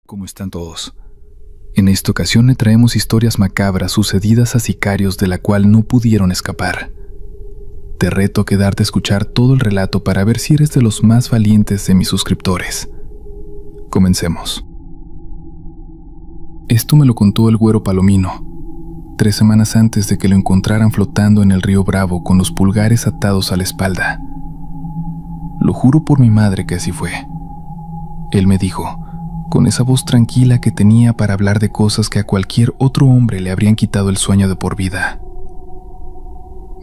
¿Cómo están todos? En esta ocasión le traemos historias macabras sucedidas a sicarios de la cual no pudieron escapar. Te reto a quedarte a escuchar todo el relato para ver si eres de los más valientes de mis suscriptores. Comencemos. Esto me lo contó el Güero Palomino, 3 semanas antes de que lo encontraran flotando en el río Bravo con los pulgares atados a la espalda. Lo juro por mi madre que así fue. Él me dijo, con esa voz tranquila que tenía para hablar de cosas que a cualquier otro hombre le habrían quitado el sueño de por vida.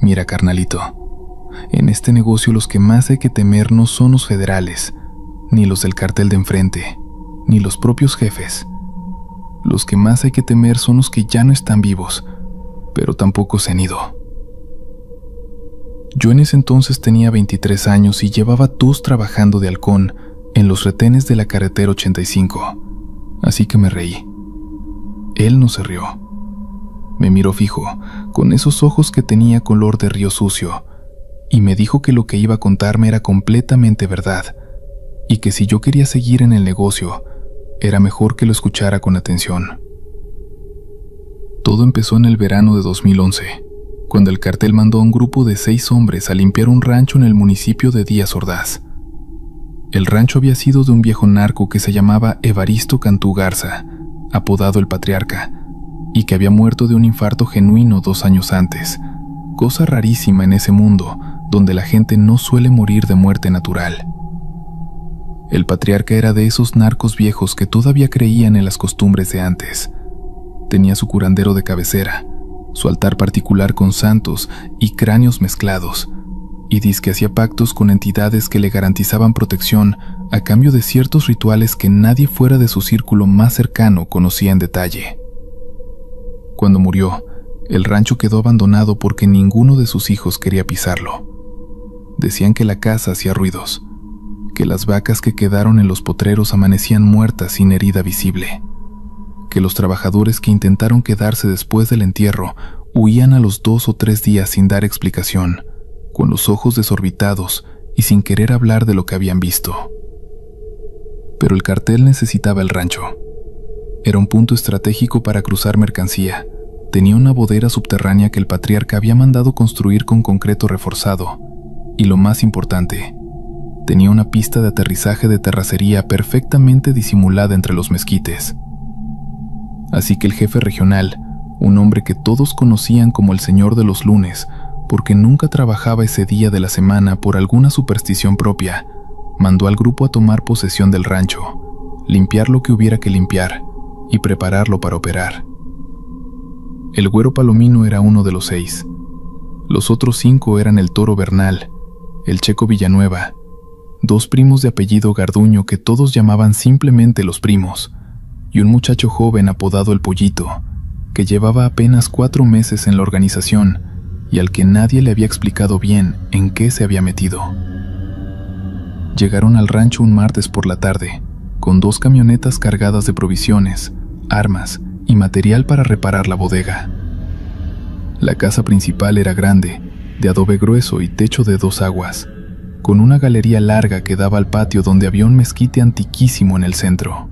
Mira, carnalito, en este negocio los que más hay que temer no son los federales, ni los del cartel de enfrente, ni los propios jefes. Los que más hay que temer son los que ya no están vivos, pero tampoco se han ido. Yo en ese entonces tenía 23 años y llevaba 2 trabajando de halcón en los retenes de la carretera 85, así que me reí. Él no se rió. Me miró fijo, con esos ojos que tenía color de río sucio, y me dijo que lo que iba a contarme era completamente verdad, y que si yo quería seguir en el negocio, era mejor que lo escuchara con atención. Todo empezó en el verano de 2011, cuando el cartel mandó a un grupo de 6 hombres a limpiar un rancho en el municipio de Díaz Ordaz. El rancho había sido de un viejo narco que se llamaba Evaristo Cantú Garza, apodado el Patriarca, y que había muerto de un infarto genuino 2 años antes, cosa rarísima en ese mundo donde la gente no suele morir de muerte natural. El Patriarca era de esos narcos viejos que todavía creían en las costumbres de antes. Tenía su curandero de cabecera, su altar particular con santos y cráneos mezclados, y dizque hacía pactos con entidades que le garantizaban protección a cambio de ciertos rituales que nadie fuera de su círculo más cercano conocía en detalle. Cuando murió, el rancho quedó abandonado porque ninguno de sus hijos quería pisarlo. Decían que la casa hacía ruidos, que las vacas que quedaron en los potreros amanecían muertas sin herida visible, que los trabajadores que intentaron quedarse después del entierro huían a los 2 o 3 días sin dar explicación, con los ojos desorbitados y sin querer hablar de lo que habían visto. Pero el cartel necesitaba el rancho. Era un punto estratégico para cruzar mercancía. Tenía una bodega subterránea que el Patriarca había mandado construir con concreto reforzado. Y lo más importante, tenía una pista de aterrizaje de terracería perfectamente disimulada entre los mezquites. Así que el jefe regional, un hombre que todos conocían como el Señor de los Lunes, porque nunca trabajaba ese día de la semana por alguna superstición propia, mandó al grupo a tomar posesión del rancho, limpiar lo que hubiera que limpiar y prepararlo para operar. El Güero Palomino era uno de los 6. Los otros 5 eran el Toro Bernal, el Checo Villanueva, 2 primos de apellido Garduño que todos llamaban simplemente los primos, y un muchacho joven apodado el Pollito, que llevaba apenas 4 meses en la organización y al que nadie le había explicado bien en qué se había metido. Llegaron al rancho un martes por la tarde, con 2 camionetas cargadas de provisiones, armas y material para reparar la bodega. La casa principal era grande, de adobe grueso y techo de 2 aguas, con una galería larga que daba al patio donde había un mezquite antiquísimo en el centro.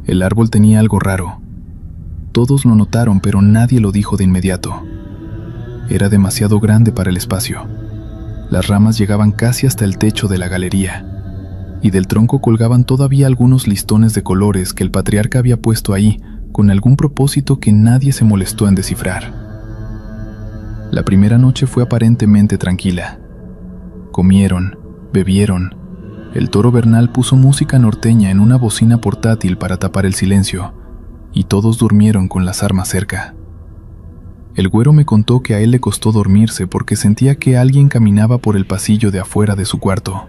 El árbol tenía algo raro. Todos lo notaron, pero nadie lo dijo de inmediato. Era demasiado grande para el espacio. Las ramas llegaban casi hasta el techo de la galería, y del tronco colgaban todavía algunos listones de colores que el Patriarca había puesto ahí con algún propósito que nadie se molestó en descifrar. La primera noche fue aparentemente tranquila. Comieron, bebieron. El Toro Bernal puso música norteña en una bocina portátil para tapar el silencio, y todos durmieron con las armas cerca. El Güero me contó que a él le costó dormirse porque sentía que alguien caminaba por el pasillo de afuera de su cuarto.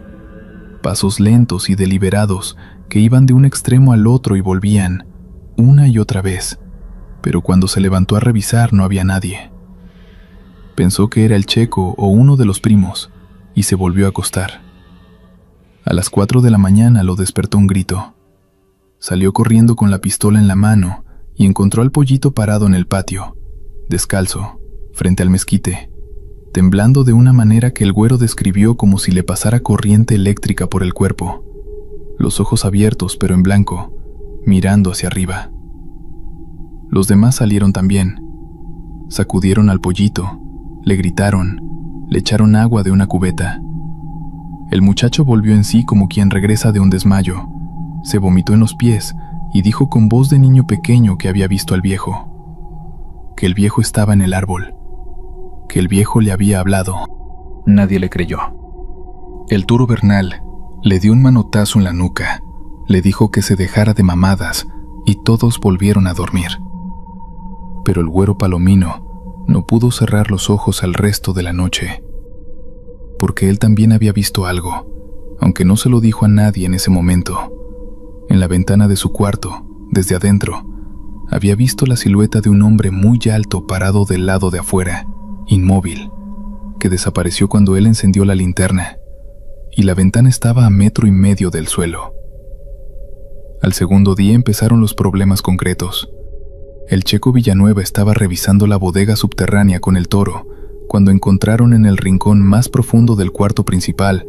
Pasos lentos y deliberados que iban de un extremo al otro y volvían, una y otra vez, pero cuando se levantó a revisar no había nadie. Pensó que era el Checo o uno de los primos y se volvió a acostar. A las 4 de la mañana lo despertó un grito. Salió corriendo con la pistola en la mano y encontró al Pollito parado en el patio, descalzo, frente al mezquite, temblando de una manera que el Güero describió como si le pasara corriente eléctrica por el cuerpo, los ojos abiertos pero en blanco, mirando hacia arriba. Los demás salieron también. Sacudieron al pollito, le gritaron, le echaron agua de una cubeta. El muchacho volvió en sí como quien regresa de un desmayo. Se vomitó en los pies y dijo con voz de niño pequeño que había visto al viejo. Que el viejo estaba en el árbol. Que el viejo le había hablado. Nadie le creyó. El toro Bernal le dio un manotazo en la nuca, le dijo que se dejara de mamadas y todos volvieron a dormir. Pero el güero Palomino no pudo cerrar los ojos al resto de la noche, porque él también había visto algo, aunque no se lo dijo a nadie en ese momento. En la ventana de su cuarto, desde adentro, había visto la silueta de un hombre muy alto parado del lado de afuera, inmóvil, que desapareció cuando él encendió la linterna, y la ventana estaba a 1,5 metros del suelo. Al segundo día empezaron los problemas concretos. El Checo Villanueva estaba revisando la bodega subterránea con el toro, cuando encontraron en el rincón más profundo del cuarto principal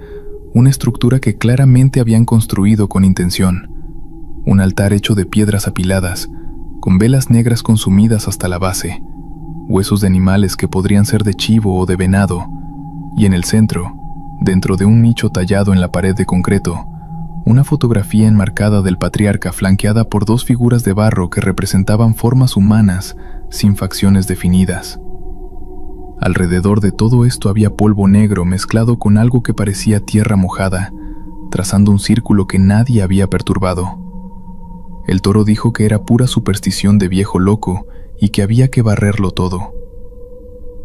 una estructura que claramente habían construido con intención. Un altar hecho de piedras apiladas, con velas negras consumidas hasta la base, huesos de animales que podrían ser de chivo o de venado, y en el centro, dentro de un nicho tallado en la pared de concreto, una fotografía enmarcada del patriarca flanqueada por 2 figuras de barro que representaban formas humanas sin facciones definidas. Alrededor de todo esto había polvo negro mezclado con algo que parecía tierra mojada, trazando un círculo que nadie había perturbado. El toro dijo que era pura superstición de viejo loco y que había que barrerlo todo.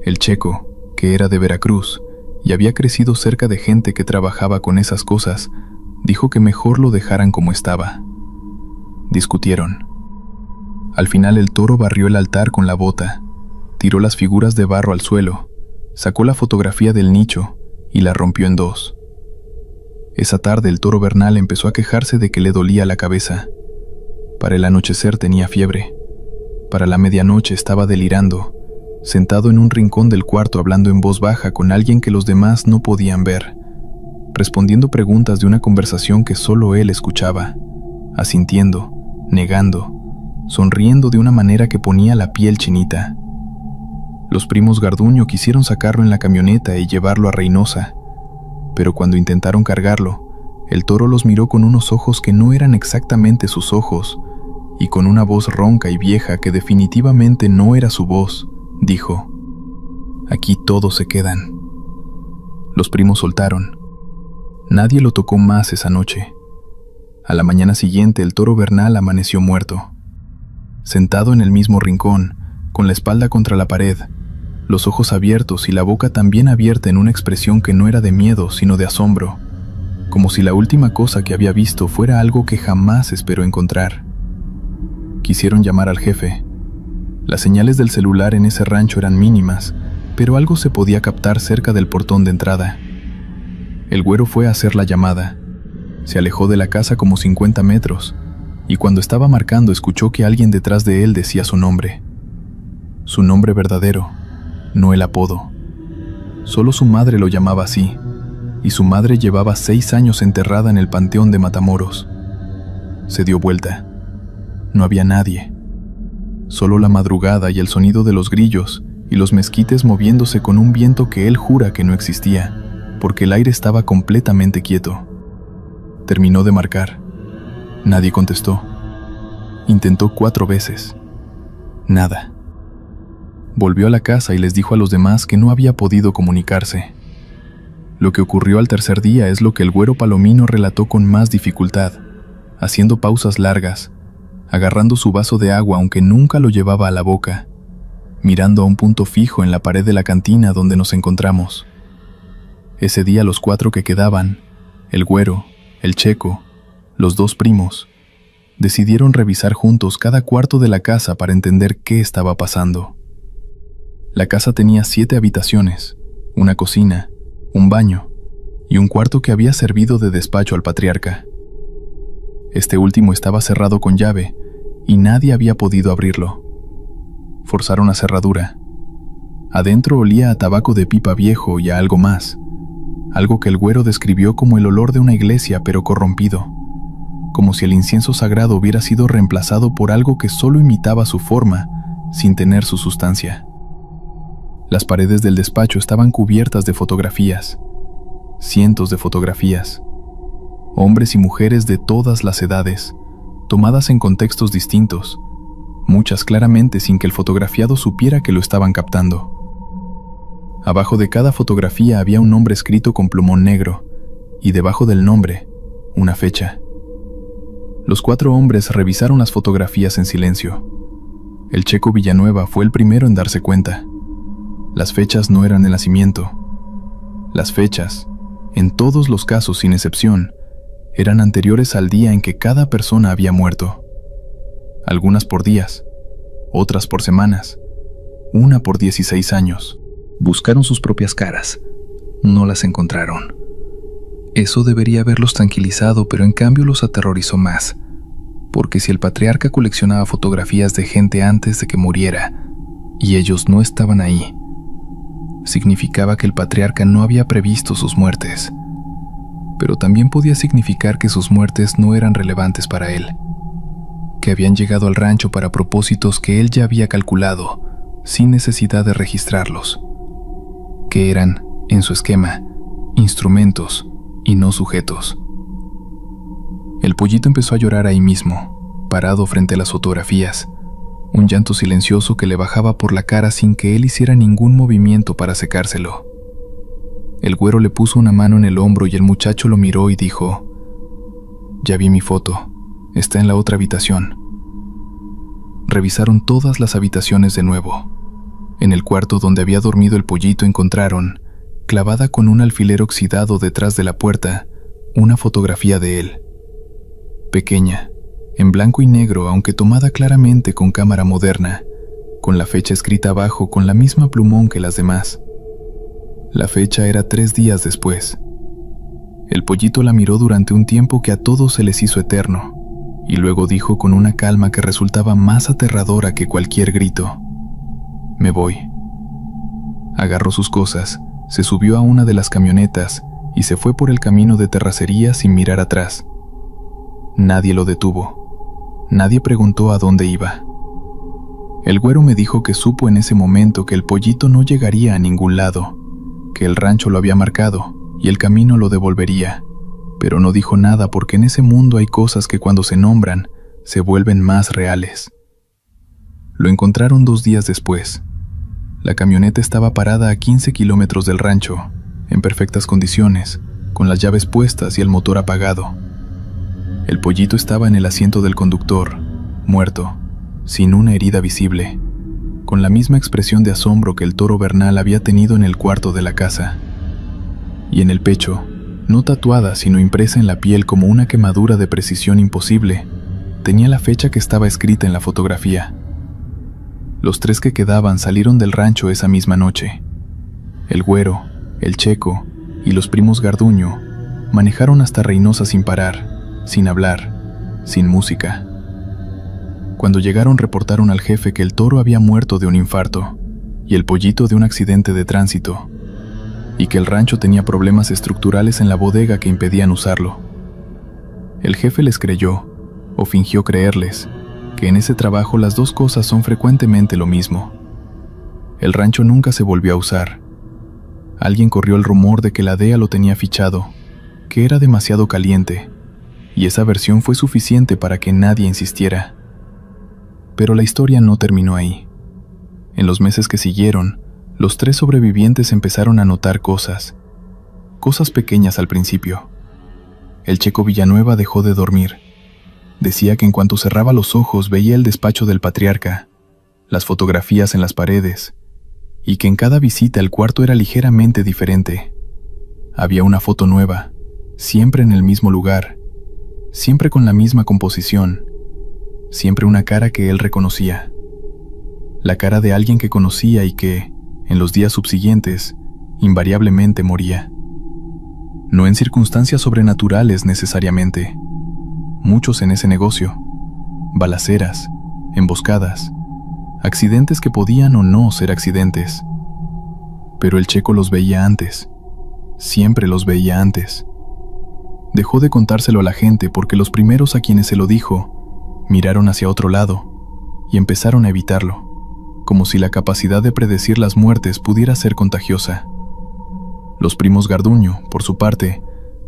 El Checo, que era de Veracruz y había crecido cerca de gente que trabajaba con esas cosas, dijo que mejor lo dejaran como estaba. Discutieron. Al final el toro barrió el altar con la bota, tiró las figuras de barro al suelo, sacó la fotografía del nicho y la rompió en 2. Esa tarde el toro Bernal empezó a quejarse de que le dolía la cabeza. Para el anochecer tenía fiebre. Para la medianoche estaba delirando, sentado en un rincón del cuarto hablando en voz baja con alguien que los demás no podían ver, respondiendo preguntas de una conversación que solo él escuchaba, asintiendo, negando, sonriendo de una manera que ponía la piel chinita. Los primos Garduño quisieron sacarlo en la camioneta y llevarlo a Reynosa, pero cuando intentaron cargarlo, el toro los miró con unos ojos que no eran exactamente sus ojos, y con una voz ronca y vieja que definitivamente no era su voz, dijo: «Aquí todos se quedan». Los primos soltaron. Nadie lo tocó más esa noche. A la mañana siguiente el toro Bernal amaneció muerto. Sentado en el mismo rincón, con la espalda contra la pared, los ojos abiertos y la boca también abierta en una expresión que no era de miedo sino de asombro, como si la última cosa que había visto fuera algo que jamás esperó encontrar. Quisieron llamar al jefe. Las señales del celular en ese rancho eran mínimas, pero algo se podía captar cerca del portón de entrada. El güero fue a hacer la llamada. Se alejó de la casa como 50 metros, y cuando estaba marcando escuchó que alguien detrás de él decía su nombre. Su nombre verdadero, no el apodo. Solo su madre lo llamaba así, y su madre llevaba 6 años enterrada en el panteón de Matamoros. Se dio vuelta. No había nadie. Solo la madrugada y el sonido de los grillos y los mezquites moviéndose con un viento que él jura que no existía, porque el aire estaba completamente quieto. Terminó de marcar. Nadie contestó. Intentó 4 veces. Nada. Volvió a la casa y les dijo a los demás que no había podido comunicarse. Lo que ocurrió al tercer día es lo que el güero Palomino relató con más dificultad, haciendo pausas largas, agarrando su vaso de agua aunque nunca lo llevaba a la boca, mirando a un punto fijo en la pared de la cantina donde nos encontramos. Ese día los 4 que quedaban, el güero, el Checo, los 2 primos, decidieron revisar juntos cada cuarto de la casa para entender qué estaba pasando. La casa tenía 7 habitaciones, una cocina, un baño y un cuarto que había servido de despacho al patriarca. Este último estaba cerrado con llave y nadie había podido abrirlo. Forzaron la cerradura. Adentro olía a tabaco de pipa viejo y a algo más, algo que el güero describió como el olor de una iglesia pero corrompido. como si el incienso sagrado hubiera sido reemplazado por algo que solo imitaba su forma, sin tener su sustancia. Las paredes del despacho estaban cubiertas de fotografías, cientos de fotografías, hombres y mujeres de todas las edades, tomadas en contextos distintos, muchas claramente sin que el fotografiado supiera que lo estaban captando. Abajo de cada fotografía había un nombre escrito con plumón negro, y debajo del nombre, una fecha. Los 4 hombres revisaron las fotografías en silencio. El Checo Villanueva fue el primero en darse cuenta. Las fechas no eran de nacimiento. Las fechas, en todos los casos sin excepción, eran anteriores al día en que cada persona había muerto. Algunas por días, otras por semanas, una por 16 años. Buscaron sus propias caras. No las encontraron. Eso debería haberlos tranquilizado, pero en cambio los aterrorizó más. Porque si el patriarca coleccionaba fotografías de gente antes de que muriera, y ellos no estaban ahí, significaba que el patriarca no había previsto sus muertes. Pero también podía significar que sus muertes no eran relevantes para él, que habían llegado al rancho para propósitos que él ya había calculado, sin necesidad de registrarlos, que eran, en su esquema, instrumentos y no sujetos. El pollito empezó a llorar ahí mismo, parado frente a las fotografías, un llanto silencioso que le bajaba por la cara sin que él hiciera ningún movimiento para secárselo. El güero le puso una mano en el hombro y el muchacho lo miró y dijo: «Ya vi mi foto, está en la otra habitación». Revisaron todas las habitaciones de nuevo. En el cuarto donde había dormido el pollito encontraron, clavada con un alfiler oxidado detrás de la puerta, una fotografía de él. Pequeña, en blanco y negro, aunque tomada claramente con cámara moderna, con la fecha escrita abajo con la misma plumón que las demás. La fecha era 3 días después. El pollito la miró durante un tiempo que a todos se les hizo eterno, y luego dijo con una calma que resultaba más aterradora que cualquier grito: «Me voy». Agarró sus cosas, se subió a una de las camionetas y se fue por el camino de terracería sin mirar atrás. Nadie lo detuvo. Nadie preguntó a dónde iba. El güero me dijo que supo en ese momento que el pollito no llegaría a ningún lado, que el rancho lo había marcado y el camino lo devolvería, pero no dijo nada porque en ese mundo hay cosas que cuando se nombran se vuelven más reales. Lo encontraron 2 días después. La camioneta estaba parada a 15 kilómetros del rancho, en perfectas condiciones, con las llaves puestas y el motor apagado. El pollito estaba en el asiento del conductor, muerto, sin una herida visible, con la misma expresión de asombro que el toro Bernal había tenido en el cuarto de la casa. Y en el pecho, no tatuada sino impresa en la piel como una quemadura de precisión imposible, tenía la fecha que estaba escrita en la fotografía. Los 3 que quedaban salieron del rancho esa misma noche. El güero, el Checo y los primos Garduño manejaron hasta Reynosa sin parar, sin hablar, sin música. Cuando llegaron reportaron al jefe que el toro había muerto de un infarto y el pollito de un accidente de tránsito, y que el rancho tenía problemas estructurales en la bodega que impedían usarlo. El jefe les creyó, o fingió creerles, que en ese trabajo las 2 cosas son frecuentemente lo mismo. El rancho nunca se volvió a usar. Alguien corrió el rumor de que la DEA lo tenía fichado, que era demasiado caliente, y esa versión fue suficiente para que nadie insistiera. Pero la historia no terminó ahí. En los meses que siguieron, los 3 sobrevivientes empezaron a notar cosas pequeñas al principio. El Checo Villanueva dejó de dormir. Decía que en cuanto cerraba los ojos veía el despacho del patriarca, las fotografías en las paredes, y que en cada visita el cuarto era ligeramente diferente. Había una foto nueva, siempre en el mismo lugar, siempre con la misma composición, siempre una cara que él reconocía. La cara de alguien que conocía y que, en los días subsiguientes, invariablemente moría. No en circunstancias sobrenaturales necesariamente. Muchos en ese negocio. Balaceras, emboscadas, accidentes que podían o no ser accidentes. Pero el Checo los veía antes. Siempre los veía antes. Dejó de contárselo a la gente porque los primeros a quienes se lo dijo miraron hacia otro lado y empezaron a evitarlo, como si la capacidad de predecir las muertes pudiera ser contagiosa. Los primos Garduño, por su parte,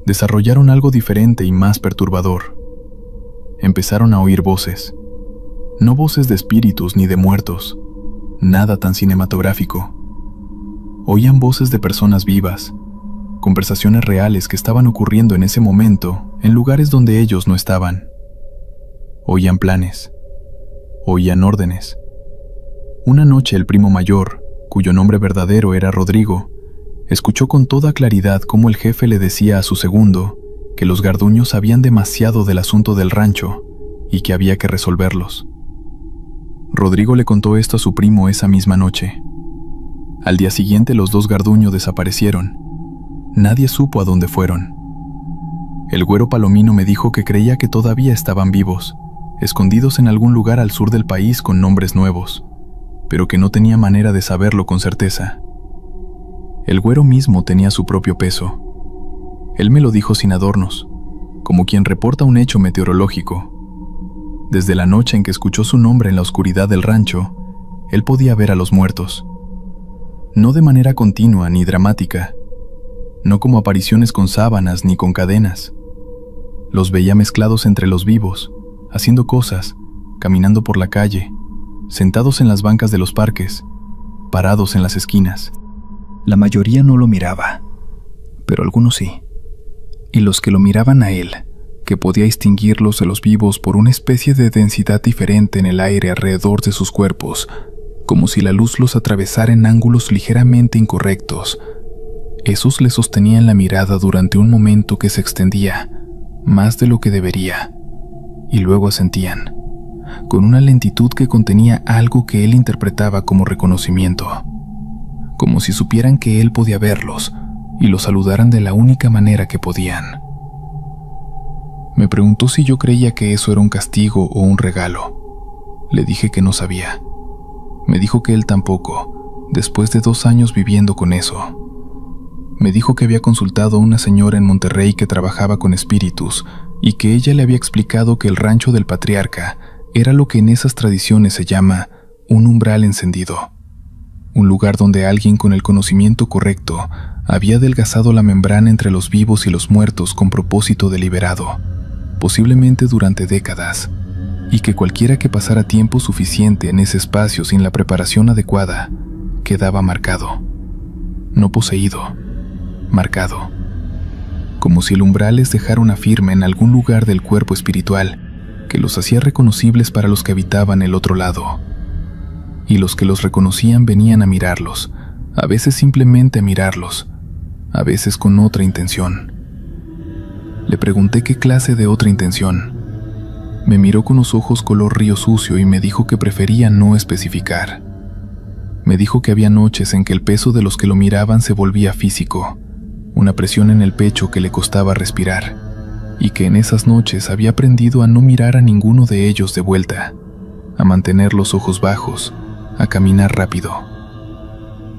desarrollaron algo diferente y más perturbador. Empezaron a oír voces. No voces de espíritus ni de muertos, nada tan cinematográfico. Oían voces de personas vivas, conversaciones reales que estaban ocurriendo en ese momento en lugares donde ellos no estaban. Oían planes, oían órdenes. Una noche el primo mayor, cuyo nombre verdadero era Rodrigo, escuchó con toda claridad cómo el jefe le decía a su segundo que los Garduño sabían demasiado del asunto del rancho y que había que resolverlos. Rodrigo le contó esto a su primo esa misma noche. Al día siguiente los dos Garduño desaparecieron. Nadie supo a dónde fueron. El güero Palomino me dijo que creía que todavía estaban vivos, escondidos en algún lugar al sur del país con nombres nuevos, pero que no tenía manera de saberlo con certeza. El güero mismo tenía su propio peso. Él me lo dijo sin adornos, como quien reporta un hecho meteorológico. Desde la noche en que escuchó su nombre en la oscuridad del rancho, él podía ver a los muertos. No de manera continua ni dramática, no como apariciones con sábanas ni con cadenas. Los veía mezclados entre los vivos, haciendo cosas, caminando por la calle, sentados en las bancas de los parques, parados en las esquinas. La mayoría no lo miraba, pero algunos sí. Y los que lo miraban a él, que podía distinguirlos de los vivos por una especie de densidad diferente en el aire alrededor de sus cuerpos, como si la luz los atravesara en ángulos ligeramente incorrectos. Esos le sostenían la mirada durante un momento que se extendía, más de lo que debería, y luego asentían, con una lentitud que contenía algo que él interpretaba como reconocimiento, como si supieran que él podía verlos y los saludaran de la única manera que podían. Me preguntó si yo creía que eso era un castigo o un regalo. Le dije que no sabía. Me dijo que él tampoco, después de 2 años viviendo con eso. Me dijo que había consultado a una señora en Monterrey que trabajaba con espíritus y que ella le había explicado que el rancho del patriarca era lo que en esas tradiciones se llama un umbral encendido. Un lugar donde alguien con el conocimiento correcto había adelgazado la membrana entre los vivos y los muertos con propósito deliberado, posiblemente durante décadas, y que cualquiera que pasara tiempo suficiente en ese espacio sin la preparación adecuada quedaba marcado. No poseído, marcado. Como si el umbral les dejara una firma en algún lugar del cuerpo espiritual que los hacía reconocibles para los que habitaban el otro lado. Y los que los reconocían venían a mirarlos, a veces simplemente a mirarlos, a veces con otra intención. Le pregunté qué clase de otra intención. Me miró con los ojos color río sucio y me dijo que prefería no especificar. Me dijo que había noches en que el peso de los que lo miraban se volvía físico, una presión en el pecho que le costaba respirar, y que en esas noches había aprendido a no mirar a ninguno de ellos de vuelta, a mantener los ojos bajos, a caminar rápido.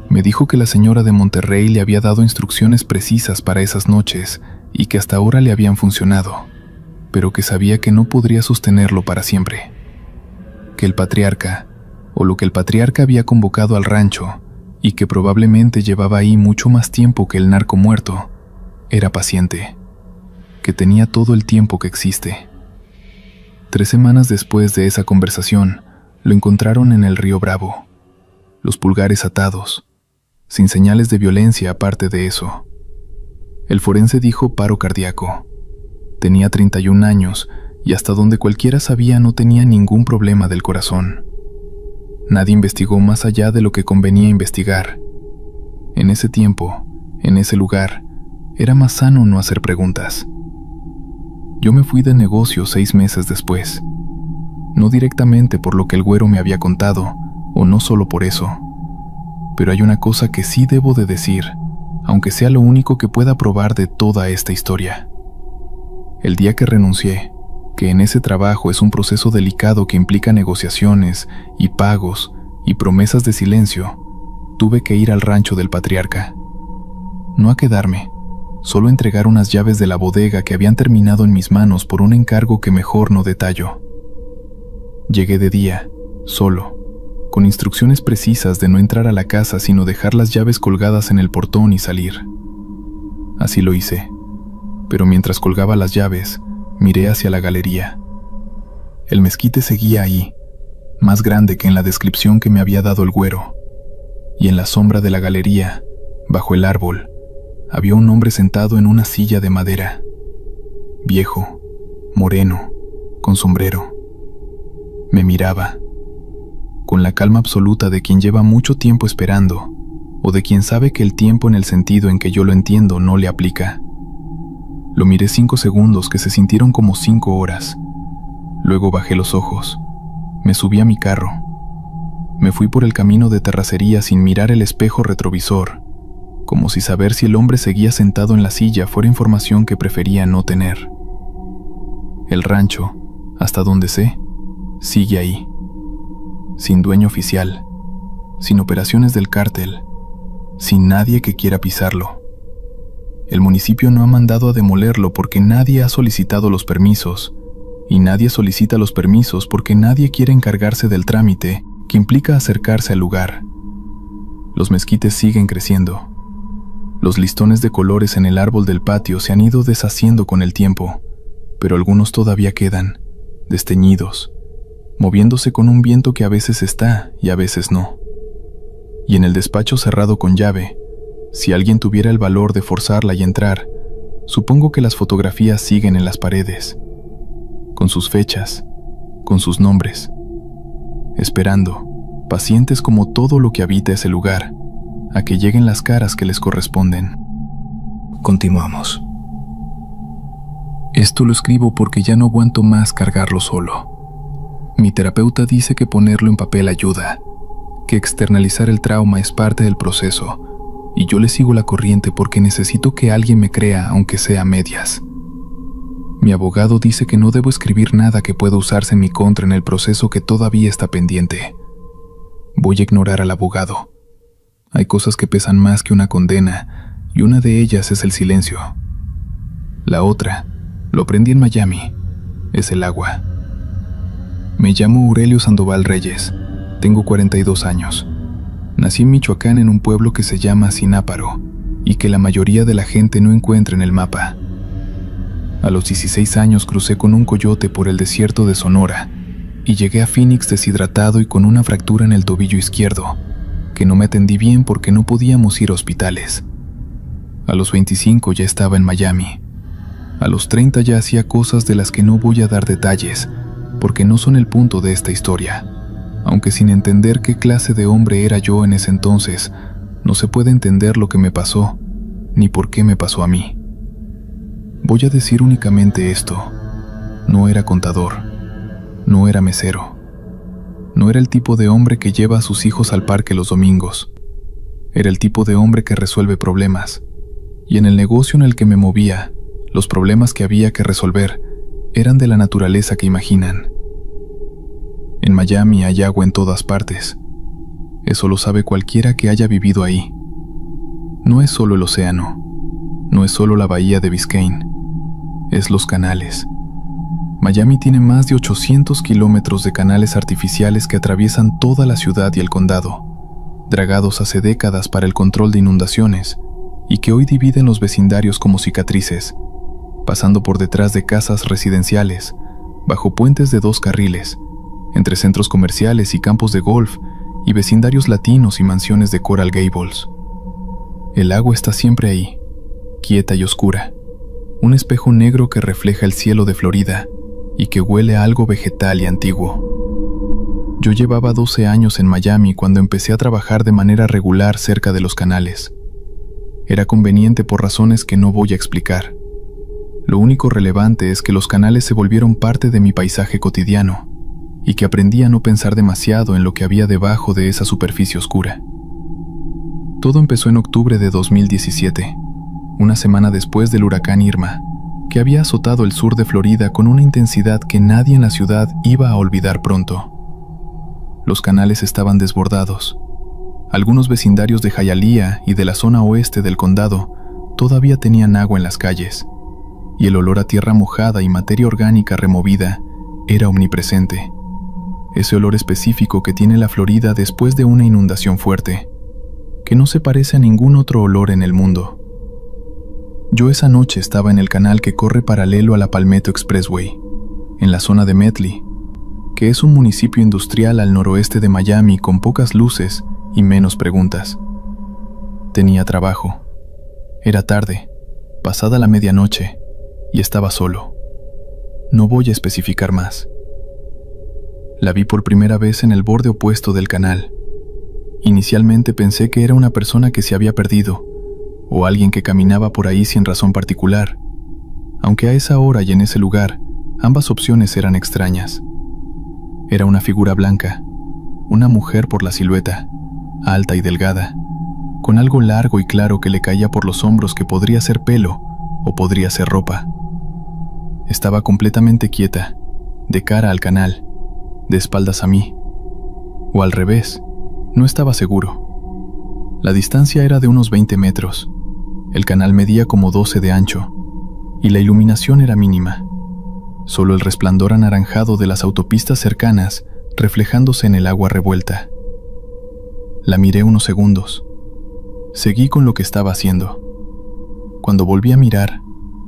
Me dijo que la señora de Monterrey le había dado instrucciones precisas para esas noches y que hasta ahora le habían funcionado, pero que sabía que no podría sostenerlo para siempre. Que el patriarca, o lo que el patriarca había convocado al rancho, y que probablemente llevaba ahí mucho más tiempo que el narco muerto, era paciente, que tenía todo el tiempo que existe. 3 semanas después de esa conversación, lo encontraron en el río Bravo, los pulgares atados, sin señales de violencia aparte de eso. El forense dijo paro cardíaco. Tenía 31 años y hasta donde cualquiera sabía no tenía ningún problema del corazón. Nadie investigó más allá de lo que convenía investigar. En ese tiempo, en ese lugar, era más sano no hacer preguntas. Yo me fui de negocio 6 meses después. No directamente por lo que el güero me había contado, o no solo por eso. Pero hay una cosa que sí debo de decir, aunque sea lo único que pueda probar de toda esta historia. El día que renuncié, que en ese trabajo es un proceso delicado que implica negociaciones y pagos y promesas de silencio, tuve que ir al rancho del patriarca. No a quedarme, solo entregar unas llaves de la bodega que habían terminado en mis manos por un encargo que mejor no detallo. Llegué de día, solo, con instrucciones precisas de no entrar a la casa sino dejar las llaves colgadas en el portón y salir. Así lo hice, pero mientras colgaba las llaves, miré hacia la galería. El mezquite seguía ahí, más grande que en la descripción que me había dado el güero, y en la sombra de la galería, bajo el árbol, había un hombre sentado en una silla de madera, viejo, moreno, con sombrero. Me miraba, con la calma absoluta de quien lleva mucho tiempo esperando, o de quien sabe que el tiempo en el sentido en que yo lo entiendo no le aplica. Lo miré 5 segundos que se sintieron como 5 horas. Luego bajé los ojos, me subí a mi carro. Me fui por el camino de terracería sin mirar el espejo retrovisor, como si saber si el hombre seguía sentado en la silla fuera información que prefería no tener. El rancho, hasta donde sé, sigue ahí, sin dueño oficial, sin operaciones del cártel, sin nadie que quiera pisarlo. El municipio no ha mandado a demolerlo porque nadie ha solicitado los permisos, y nadie solicita los permisos porque nadie quiere encargarse del trámite que implica acercarse al lugar. Los mezquites siguen creciendo. Los listones de colores en el árbol del patio se han ido deshaciendo con el tiempo, pero algunos todavía quedan, desteñidos, moviéndose con un viento que a veces está y a veces no. Y en el despacho cerrado con llave, si alguien tuviera el valor de forzarla y entrar, supongo que las fotografías siguen en las paredes, con sus fechas, con sus nombres, esperando, pacientes como todo lo que habita ese lugar, a que lleguen las caras que les corresponden. Continuamos. Esto lo escribo porque ya no aguanto más cargarlo solo. Mi terapeuta dice que ponerlo en papel ayuda, que externalizar el trauma es parte del proceso, y yo le sigo la corriente porque necesito que alguien me crea aunque sea a medias. Mi abogado dice que no debo escribir nada que pueda usarse en mi contra en el proceso que todavía está pendiente. Voy a ignorar al abogado. Hay cosas que pesan más que una condena, y una de ellas es el silencio. La otra, lo aprendí en Miami, es el agua. Me llamo Aurelio Sandoval Reyes, tengo 42 años. Nací en Michoacán en un pueblo que se llama Sináparo, y que la mayoría de la gente no encuentra en el mapa. A los 16 años crucé con un coyote por el desierto de Sonora, y llegué a Phoenix deshidratado y con una fractura en el tobillo izquierdo, que no me atendí bien porque no podíamos ir a hospitales. A los 25 ya estaba en Miami. A los 30 ya hacía cosas de las que no voy a dar detalles, porque no son el punto de esta historia. Aunque sin entender qué clase de hombre era yo en ese entonces, no se puede entender lo que me pasó, ni por qué me pasó a mí. Voy a decir únicamente esto: no era contador, no era mesero, no era el tipo de hombre que lleva a sus hijos al parque los domingos. Era el tipo de hombre que resuelve problemas, y en el negocio en el que me movía, los problemas que había que resolver eran de la naturaleza que imaginan. En Miami hay agua en todas partes. Eso lo sabe cualquiera que haya vivido ahí. No es solo el océano, no es solo la bahía de Biscayne, es los canales. Miami tiene más de 800 kilómetros de canales artificiales que atraviesan toda la ciudad y el condado, dragados hace décadas para el control de inundaciones, y que hoy dividen los vecindarios como cicatrices, pasando por detrás de casas residenciales, bajo puentes de 2 carriles, entre centros comerciales y campos de golf, y vecindarios latinos y mansiones de Coral Gables. El agua está siempre ahí, quieta y oscura, un espejo negro que refleja el cielo de Florida y que huele a algo vegetal y antiguo. Yo llevaba 12 años en Miami cuando empecé a trabajar de manera regular cerca de los canales. Era conveniente por razones que no voy a explicar. Lo único relevante es que los canales se volvieron parte de mi paisaje cotidiano y que aprendí a no pensar demasiado en lo que había debajo de esa superficie oscura. Todo empezó en octubre de 2017, una semana después del huracán Irma, que había azotado el sur de Florida con una intensidad que nadie en la ciudad iba a olvidar pronto. Los canales estaban desbordados. Algunos vecindarios de Hialeah y de la zona oeste del condado todavía tenían agua en las calles, y el olor a tierra mojada y materia orgánica removida era omnipresente. Ese olor específico que tiene la Florida después de una inundación fuerte, que no se parece a ningún otro olor en el mundo. Yo esa noche estaba en el canal que corre paralelo a la Palmetto Expressway, en la zona de Medley, que es un municipio industrial al noroeste de Miami con pocas luces y menos preguntas. Tenía trabajo. Era tarde, pasada la medianoche, y estaba solo. No voy a especificar más. La vi por primera vez en el borde opuesto del canal. Inicialmente pensé que era una persona que se había perdido, o alguien que caminaba por ahí sin razón particular, aunque a esa hora y en ese lugar, ambas opciones eran extrañas. Era una figura blanca, una mujer por la silueta, alta y delgada, con algo largo y claro que le caía por los hombros que podría ser pelo o podría ser ropa. Estaba completamente quieta, de cara al canal, de espaldas a mí. O al revés, no estaba seguro. La distancia era de unos 20 metros. El canal medía como 12 de ancho, y la iluminación era mínima. Solo el resplandor anaranjado de las autopistas cercanas reflejándose en el agua revuelta. La miré unos segundos. Seguí con lo que estaba haciendo. Cuando volví a mirar,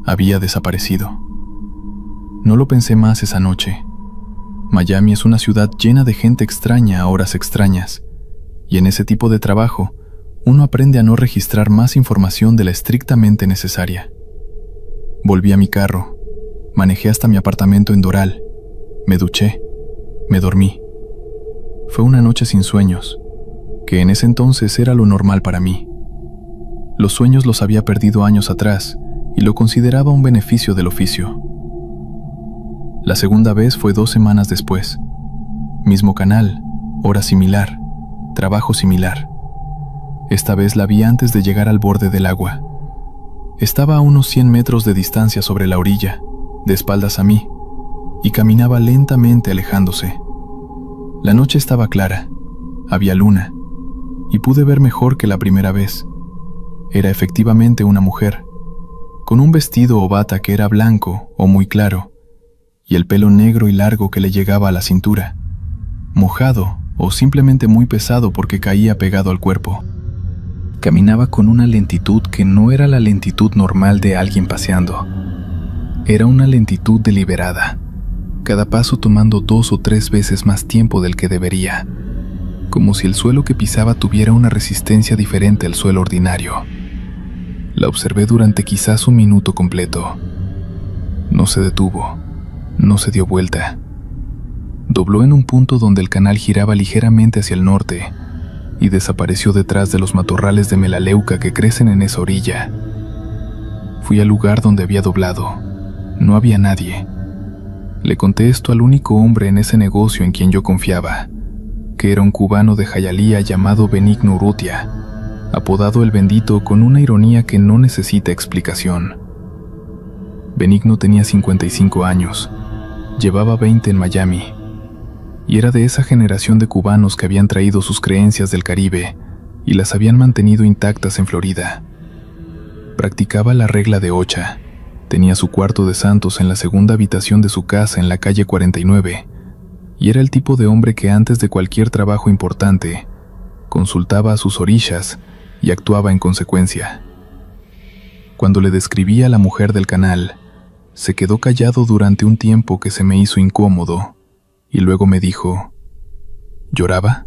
había desaparecido. No lo pensé más esa noche. Miami es una ciudad llena de gente extraña a horas extrañas, y en ese tipo de trabajo, uno aprende a no registrar más información de la estrictamente necesaria. Volví a mi carro, manejé hasta mi apartamento en Doral, me duché, me dormí. Fue una noche sin sueños, que en ese entonces era lo normal para mí. Los sueños los había perdido años atrás y lo consideraba un beneficio del oficio. La segunda vez fue 2 semanas después. Mismo canal, hora similar, trabajo similar. Esta vez la vi antes de llegar al borde del agua. Estaba a unos 100 metros de distancia sobre la orilla, de espaldas a mí, y caminaba lentamente alejándose. La noche estaba clara, había luna, y pude ver mejor que la primera vez. Era efectivamente una mujer, con un vestido o bata que era blanco o muy claro, y el pelo negro y largo que le llegaba a la cintura, mojado o simplemente muy pesado porque caía pegado al cuerpo. Caminaba con una lentitud que no era la lentitud normal de alguien paseando. Era una lentitud deliberada, cada paso tomando 2 o 3 veces más tiempo del que debería, como si el suelo que pisaba tuviera una resistencia diferente al suelo ordinario. La observé durante quizás 1 minuto completo. No se detuvo, no se dio vuelta. Dobló en un punto donde el canal giraba ligeramente hacia el norte y desapareció detrás de los matorrales de melaleuca que crecen en esa orilla. Fui al lugar donde había doblado. No había nadie. Le conté esto al único hombre en ese negocio en quien yo confiaba, que era un cubano de Hialeah llamado Benigno Urrutia, apodado El Bendito, con una ironía que no necesita explicación. Benigno tenía 55 años, llevaba 20 en Miami, y era de esa generación de cubanos que habían traído sus creencias del Caribe y las habían mantenido intactas en Florida. Practicaba la regla de Ocha, tenía su cuarto de santos en la segunda habitación de su casa en la calle 49, y era el tipo de hombre que antes de cualquier trabajo importante, consultaba a sus orishas y actuaba en consecuencia. Cuando le describí a la mujer del canal, se quedó callado durante un tiempo que se me hizo incómodo, y luego me dijo, ¿lloraba?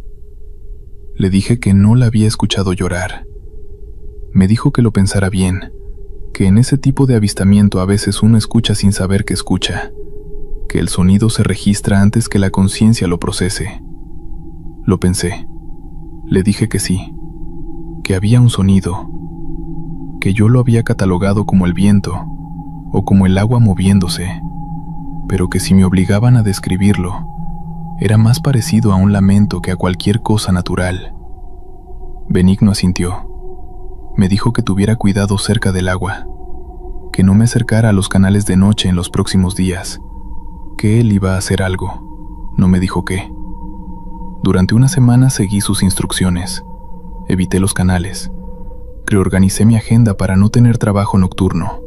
Le dije que no la había escuchado llorar. Me dijo que lo pensara bien, que en ese tipo de avistamiento a veces uno escucha sin saber que escucha, que el sonido se registra antes que la conciencia lo procese. Lo pensé. Le dije que sí, que había un sonido, que yo lo había catalogado como el viento o como el agua moviéndose, pero que si me obligaban a describirlo, era más parecido a un lamento que a cualquier cosa natural. Benigno asintió. Me dijo que tuviera cuidado cerca del agua, que no me acercara a los canales de noche en los próximos días, que él iba a hacer algo. No me dijo qué. Durante una semana seguí sus instrucciones. Evité los canales. Reorganicé mi agenda para no tener trabajo nocturno.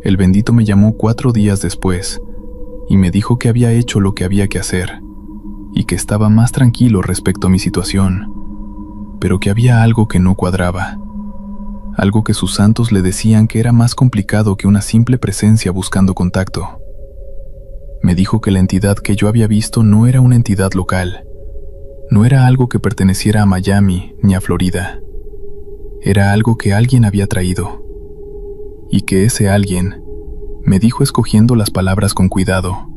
El bendito me llamó 4 días después y me dijo que había hecho lo que había que hacer y que estaba más tranquilo respecto a mi situación, pero que había algo que no cuadraba, algo que sus santos le decían que era más complicado que una simple presencia buscando contacto. Me dijo que la entidad que yo había visto no era una entidad local, no era algo que perteneciera a Miami ni a Florida. Era algo que alguien había traído. Y que ese alguien, me dijo escogiendo las palabras con cuidado,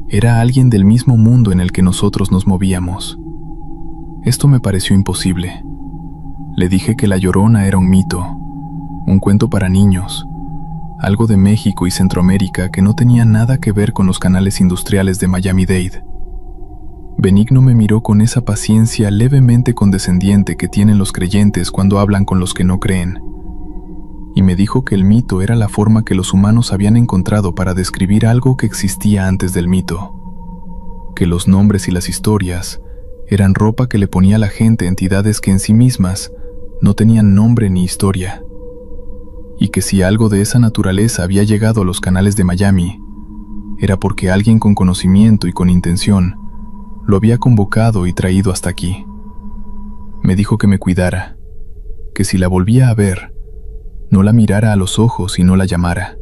era alguien del mismo mundo en el que nosotros nos movíamos. Esto me pareció imposible. Le dije que La Llorona era un mito, un cuento para niños, algo de México y Centroamérica que no tenía nada que ver con los canales industriales de Miami-Dade. Benigno me miró con esa paciencia levemente condescendiente que tienen los creyentes cuando hablan con los que no creen, y me dijo que el mito era la forma que los humanos habían encontrado para describir algo que existía antes del mito, que los nombres y las historias eran ropa que le ponía a la gente a entidades que en sí mismas no tenían nombre ni historia, y que si algo de esa naturaleza había llegado a los canales de Miami, era porque alguien con conocimiento y con intención lo había convocado y traído hasta aquí. Me dijo que me cuidara, que si la volvía a ver, no la mirara a los ojos y no la llamara,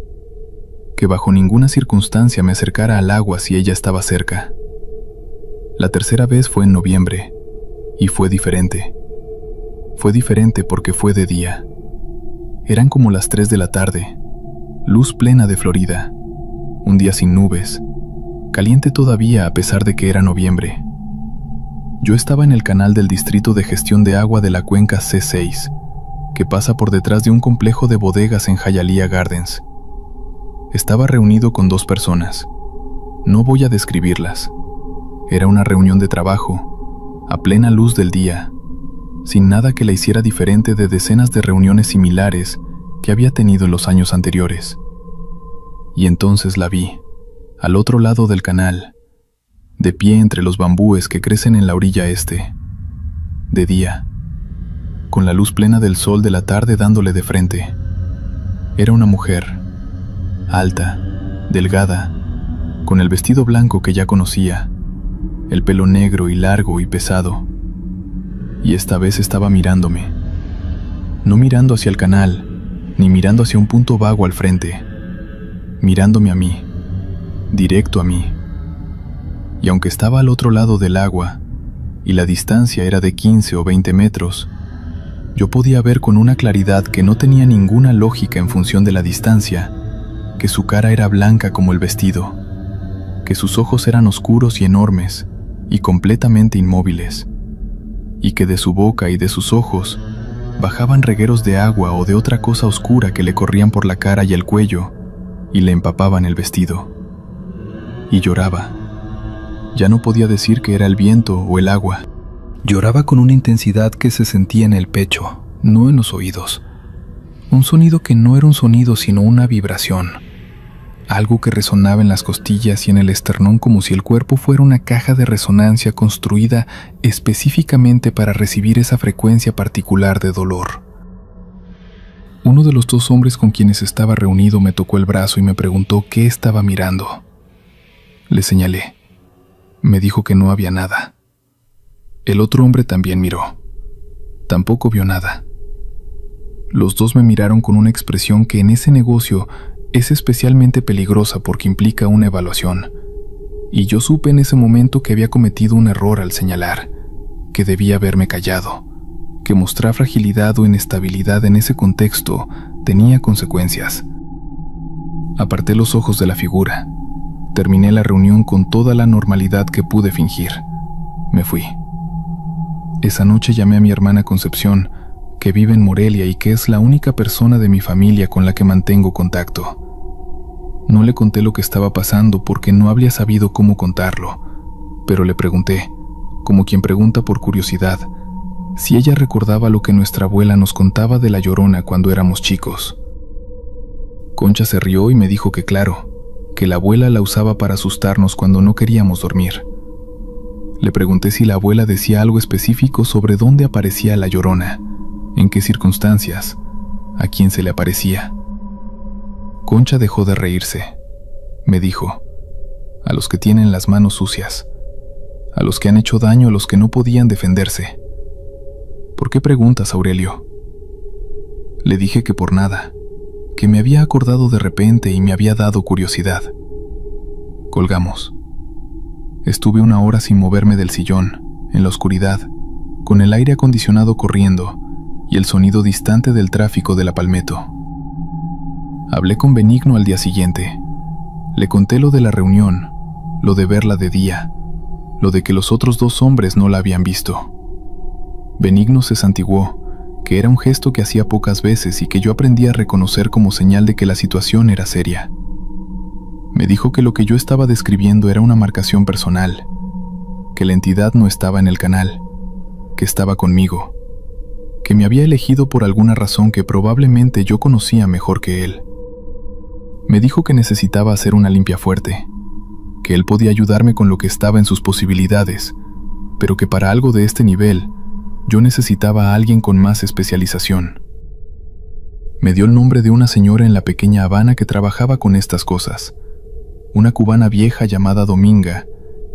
que bajo ninguna circunstancia me acercara al agua si ella estaba cerca. La tercera vez fue en noviembre, y fue diferente. Fue diferente porque fue de día. Eran como las 3 de la tarde, luz plena de Florida, un día sin nubes, caliente todavía a pesar de que era noviembre. Yo estaba en el canal del Distrito de Gestión de Agua de la Cuenca C6, que pasa por detrás de un complejo de bodegas en Hialeah Gardens. Estaba reunido con 2 personas. No voy a describirlas. Era una reunión de trabajo, a plena luz del día, sin nada que la hiciera diferente de decenas de reuniones similares que había tenido en los años anteriores. Y entonces la vi, al otro lado del canal, de pie entre los bambúes que crecen en la orilla este, de día, con la luz plena del sol de la tarde dándole de frente. Era una mujer, alta, delgada, con el vestido blanco que ya conocía, el pelo negro y largo y pesado, y esta vez estaba mirándome, no mirando hacia el canal, ni mirando hacia un punto vago al frente, mirándome a mí, directo a mí. Y aunque estaba al otro lado del agua, y la distancia era de 15 o 20 metros, yo podía ver con una claridad que no tenía ninguna lógica en función de la distancia, que su cara era blanca como el vestido, que sus ojos eran oscuros y enormes, y completamente inmóviles, y que de su boca y de sus ojos bajaban regueros de agua o de otra cosa oscura que le corrían por la cara y el cuello, y le empapaban el vestido. Y lloraba. Ya no podía decir que era el viento o el agua. Lloraba con una intensidad que se sentía en el pecho, no en los oídos. Un sonido que no era un sonido sino una vibración. Algo que resonaba en las costillas y en el esternón como si el cuerpo fuera una caja de resonancia construida específicamente para recibir esa frecuencia particular de dolor. Uno de los 2 hombres con quienes estaba reunido me tocó el brazo y me preguntó qué estaba mirando. Le señalé. Me dijo que no había nada. El otro hombre también miró. Tampoco vio nada. Los 2 me miraron con una expresión que en ese negocio es especialmente peligrosa porque implica una evaluación. Y yo supe en ese momento que había cometido un error al señalar, que debía haberme callado, que mostrar fragilidad o inestabilidad en ese contexto tenía consecuencias. Aparté los ojos de la figura. Terminé la reunión con toda la normalidad que pude fingir. Me fui. Esa noche llamé a mi hermana Concepción, que vive en Morelia y que es la única persona de mi familia con la que mantengo contacto. No le conté lo que estaba pasando porque no habría sabido cómo contarlo, pero le pregunté, como quien pregunta por curiosidad, si ella recordaba lo que nuestra abuela nos contaba de La Llorona cuando éramos chicos. Concha se rió y me dijo que claro, que la abuela la usaba para asustarnos cuando no queríamos dormir. Le pregunté si la abuela decía algo específico sobre dónde aparecía La Llorona, en qué circunstancias, a quién se le aparecía. Concha dejó de reírse. Me dijo: a los que tienen las manos sucias, a los que han hecho daño a los que no podían defenderse. ¿Por qué preguntas, Aurelio? Le dije que por nada, que me había acordado de repente y me había dado curiosidad. Colgamos. Estuve 1 hora sin moverme del sillón, en la oscuridad, con el aire acondicionado corriendo y el sonido distante del tráfico de la Palmetto. Hablé con Benigno al día siguiente. Le conté lo de la reunión, lo de verla de día, lo de que los otros 2 hombres no la habían visto. Benigno se santiguó, que era un gesto que hacía pocas veces y que yo aprendí a reconocer como señal de que la situación era seria. Me dijo que lo que yo estaba describiendo era una marcación personal, que la entidad no estaba en el canal, que estaba conmigo, que me había elegido por alguna razón que probablemente yo conocía mejor que él. Me dijo que necesitaba hacer una limpia fuerte, que él podía ayudarme con lo que estaba en sus posibilidades, pero que para algo de este nivel, yo necesitaba a alguien con más especialización. Me dio el nombre de una señora en la pequeña Habana que trabajaba con estas cosas, una cubana vieja llamada Dominga,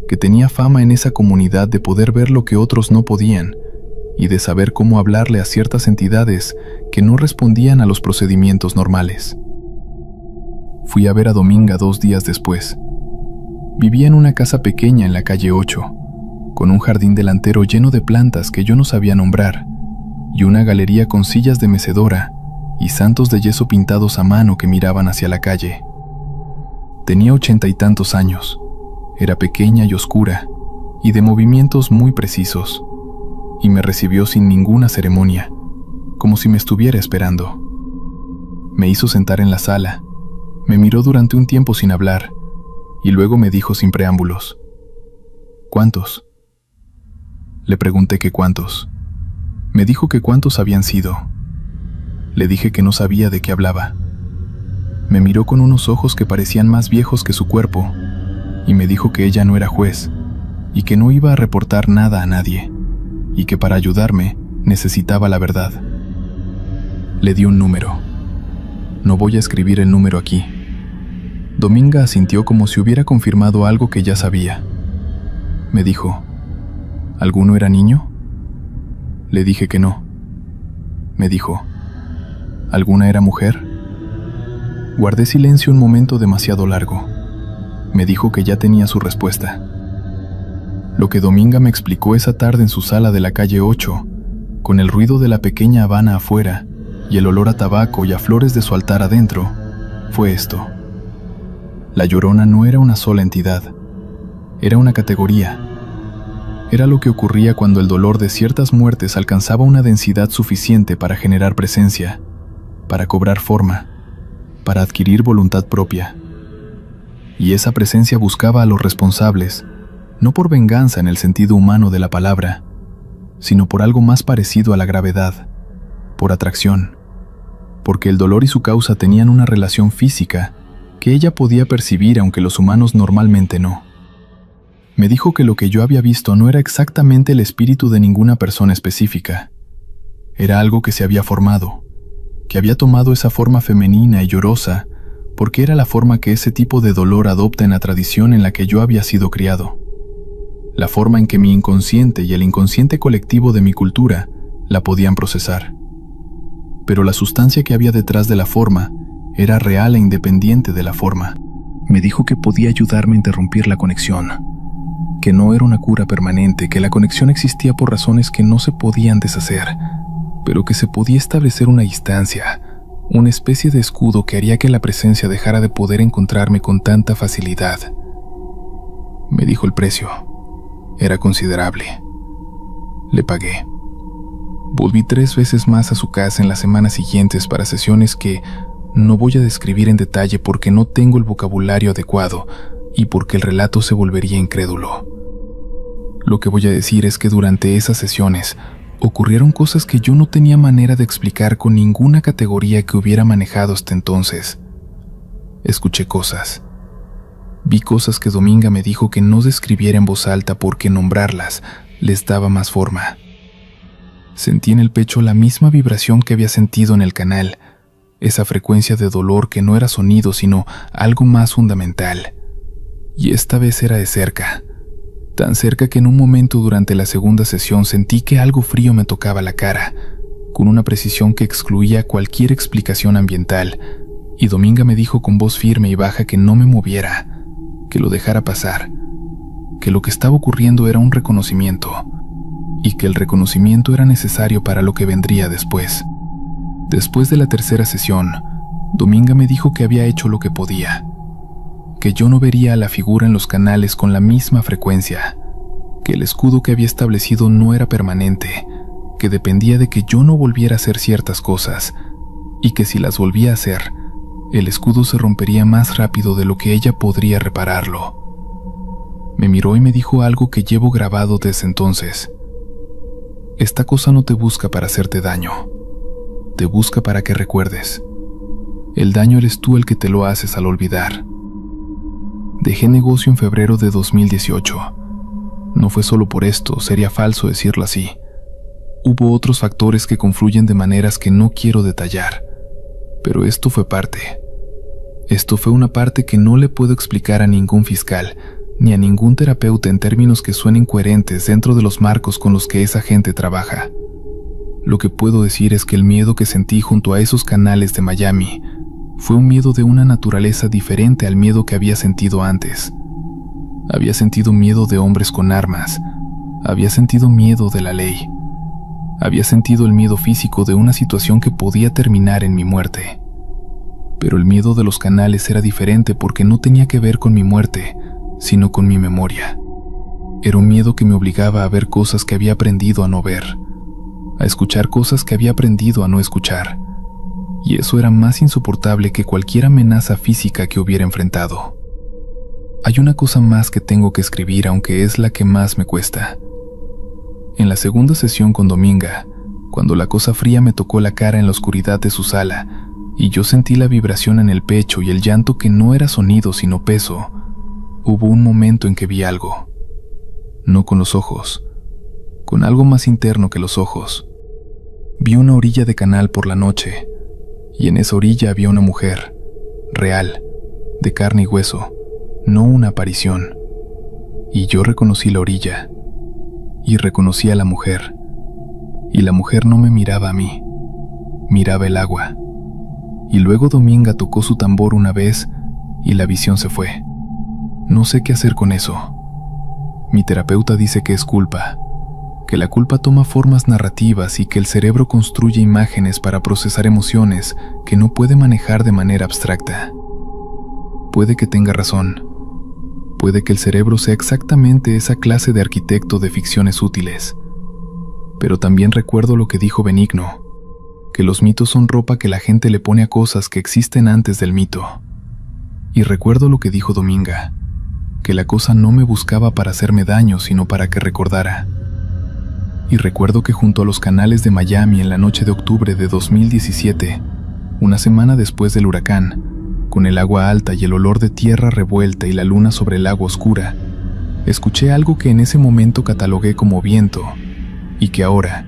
que tenía fama en esa comunidad de poder ver lo que otros no podían y de saber cómo hablarle a ciertas entidades que no respondían a los procedimientos normales. Fui a ver a Dominga 2 días después. Vivía en una casa pequeña en la calle 8, con un jardín delantero lleno de plantas que yo no sabía nombrar, y una galería con sillas de mecedora y santos de yeso pintados a mano que miraban hacia la calle. Tenía 80 y tantos años, era pequeña y oscura, y de movimientos muy precisos, y me recibió sin ninguna ceremonia, como si me estuviera esperando. Me hizo sentar en la sala, me miró durante un tiempo sin hablar, y luego me dijo sin preámbulos: ¿cuántos? Le pregunté que cuántos. Me dijo que cuántos habían sido. Le dije que no sabía de qué hablaba. Me miró con unos ojos que parecían más viejos que su cuerpo, y me dijo que ella no era juez, y que no iba a reportar nada a nadie, y que para ayudarme necesitaba la verdad. Le di un número. No voy a escribir el número aquí. Dominga asintió como si hubiera confirmado algo que ya sabía. Me dijo: ¿alguno era niño? Le dije que no. Me dijo: ¿alguna era mujer? Guardé silencio un momento demasiado largo. Me dijo que ya tenía su respuesta. Lo que Dominga me explicó esa tarde en su sala de la calle 8, con el ruido de la pequeña Habana afuera y el olor a tabaco y a flores de su altar adentro, fue esto. La Llorona no era una sola entidad, era una categoría. Era lo que ocurría cuando el dolor de ciertas muertes alcanzaba una densidad suficiente para generar presencia, para cobrar forma, para adquirir voluntad propia. Y esa presencia buscaba a los responsables, no por venganza en el sentido humano de la palabra, sino por algo más parecido a la gravedad, por atracción, porque el dolor y su causa tenían una relación física que ella podía percibir aunque los humanos normalmente no. Me dijo que lo que yo había visto no era exactamente el espíritu de ninguna persona específica, era algo que se había formado, que había tomado esa forma femenina y llorosa porque era la forma que ese tipo de dolor adopta en la tradición en la que yo había sido criado, la forma en que mi inconsciente y el inconsciente colectivo de mi cultura la podían procesar. Pero la sustancia que había detrás de la forma era real e independiente de la forma. Me dijo que podía ayudarme a interrumpir la conexión, que no era una cura permanente, que la conexión existía por razones que no se podían deshacer, pero que se podía establecer una distancia, una especie de escudo que haría que la presencia dejara de poder encontrarme con tanta facilidad. Me dijo el precio. Era considerable. Le pagué. Volví 3 veces más a su casa en las semanas siguientes para sesiones que no voy a describir en detalle porque no tengo el vocabulario adecuado y porque el relato se volvería incrédulo. Lo que voy a decir es que durante esas sesiones ocurrieron cosas que yo no tenía manera de explicar con ninguna categoría que hubiera manejado hasta entonces. Escuché cosas. Vi cosas que Dominga me dijo que no describiera en voz alta porque nombrarlas les daba más forma. Sentí en el pecho la misma vibración que había sentido en el canal, esa frecuencia de dolor que no era sonido sino algo más fundamental. Y esta vez era de cerca, tan cerca que en un momento durante la segunda sesión sentí que algo frío me tocaba la cara, con una precisión que excluía cualquier explicación ambiental, y Dominga me dijo con voz firme y baja que no me moviera, que lo dejara pasar, que lo que estaba ocurriendo era un reconocimiento, y que el reconocimiento era necesario para lo que vendría después. Después de la tercera sesión, Dominga me dijo que había hecho lo que podía, que yo no vería a la figura en los canales con la misma frecuencia, que el escudo que había establecido no era permanente, que dependía de que yo no volviera a hacer ciertas cosas, y que si las volvía a hacer, el escudo se rompería más rápido de lo que ella podría repararlo. Me miró y me dijo algo que llevo grabado desde entonces. Esta cosa no te busca para hacerte daño, te busca para que recuerdes. El daño eres tú el que te lo haces al olvidar. Dejé negocio en febrero de 2018. No fue solo por esto, sería falso decirlo así. Hubo otros factores que confluyen de maneras que no quiero detallar, pero esto fue parte. Esto fue una parte que no le puedo explicar a ningún fiscal, ni a ningún terapeuta en términos que suenen coherentes dentro de los marcos con los que esa gente trabaja. Lo que puedo decir es que el miedo que sentí junto a esos canales de Miami fue un miedo de una naturaleza diferente al miedo que había sentido antes. Había sentido miedo de hombres con armas, había sentido miedo de la ley, había sentido el miedo físico de una situación que podía terminar en mi muerte. Pero el miedo de los canales era diferente porque no tenía que ver con mi muerte, sino con mi memoria. Era un miedo que me obligaba a ver cosas que había aprendido a no ver, a escuchar cosas que había aprendido a no escuchar, y eso era más insoportable que cualquier amenaza física que hubiera enfrentado. Hay una cosa más que tengo que escribir, aunque es la que más me cuesta. En la segunda sesión con Dominga, cuando la cosa fría me tocó la cara en la oscuridad de su sala, y yo sentí la vibración en el pecho y el llanto que no era sonido sino peso, hubo un momento en que vi algo. No con los ojos, con algo más interno que los ojos. Vi una orilla de canal por la noche, y en esa orilla había una mujer, real, de carne y hueso, no una aparición. Y yo reconocí la orilla, y reconocí a la mujer, y la mujer no me miraba a mí, miraba el agua. Y luego Dominga tocó su tambor una vez, y la visión se fue. No sé qué hacer con eso. Mi terapeuta dice que es culpa, que la culpa toma formas narrativas y que el cerebro construye imágenes para procesar emociones que no puede manejar de manera abstracta. Puede que tenga razón. Puede que el cerebro sea exactamente esa clase de arquitecto de ficciones útiles. Pero también recuerdo lo que dijo Benigno, que los mitos son ropa que la gente le pone a cosas que existen antes del mito. Y recuerdo lo que dijo Dominga, que la cosa no me buscaba para hacerme daño, sino para que recordara. Y recuerdo que junto a los canales de Miami en la noche de octubre de 2017, una semana después del huracán, con el agua alta y el olor de tierra revuelta y la luna sobre el agua oscura, escuché algo que en ese momento catalogué como viento, y que ahora,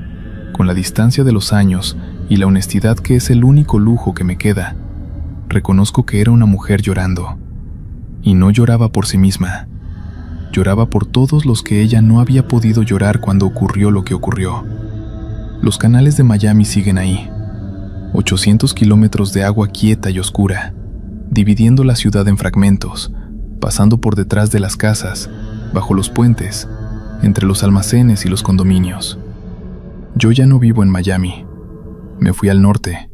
con la distancia de los años y la honestidad que es el único lujo que me queda, reconozco que era una mujer llorando. Y no lloraba por sí misma, lloraba por todos los que ella no había podido llorar cuando ocurrió lo que ocurrió. Los canales de Miami siguen ahí, 800 kilómetros de agua quieta y oscura, dividiendo la ciudad en fragmentos, pasando por detrás de las casas, bajo los puentes, entre los almacenes y los condominios. Yo ya no vivo en Miami. Me fui al norte,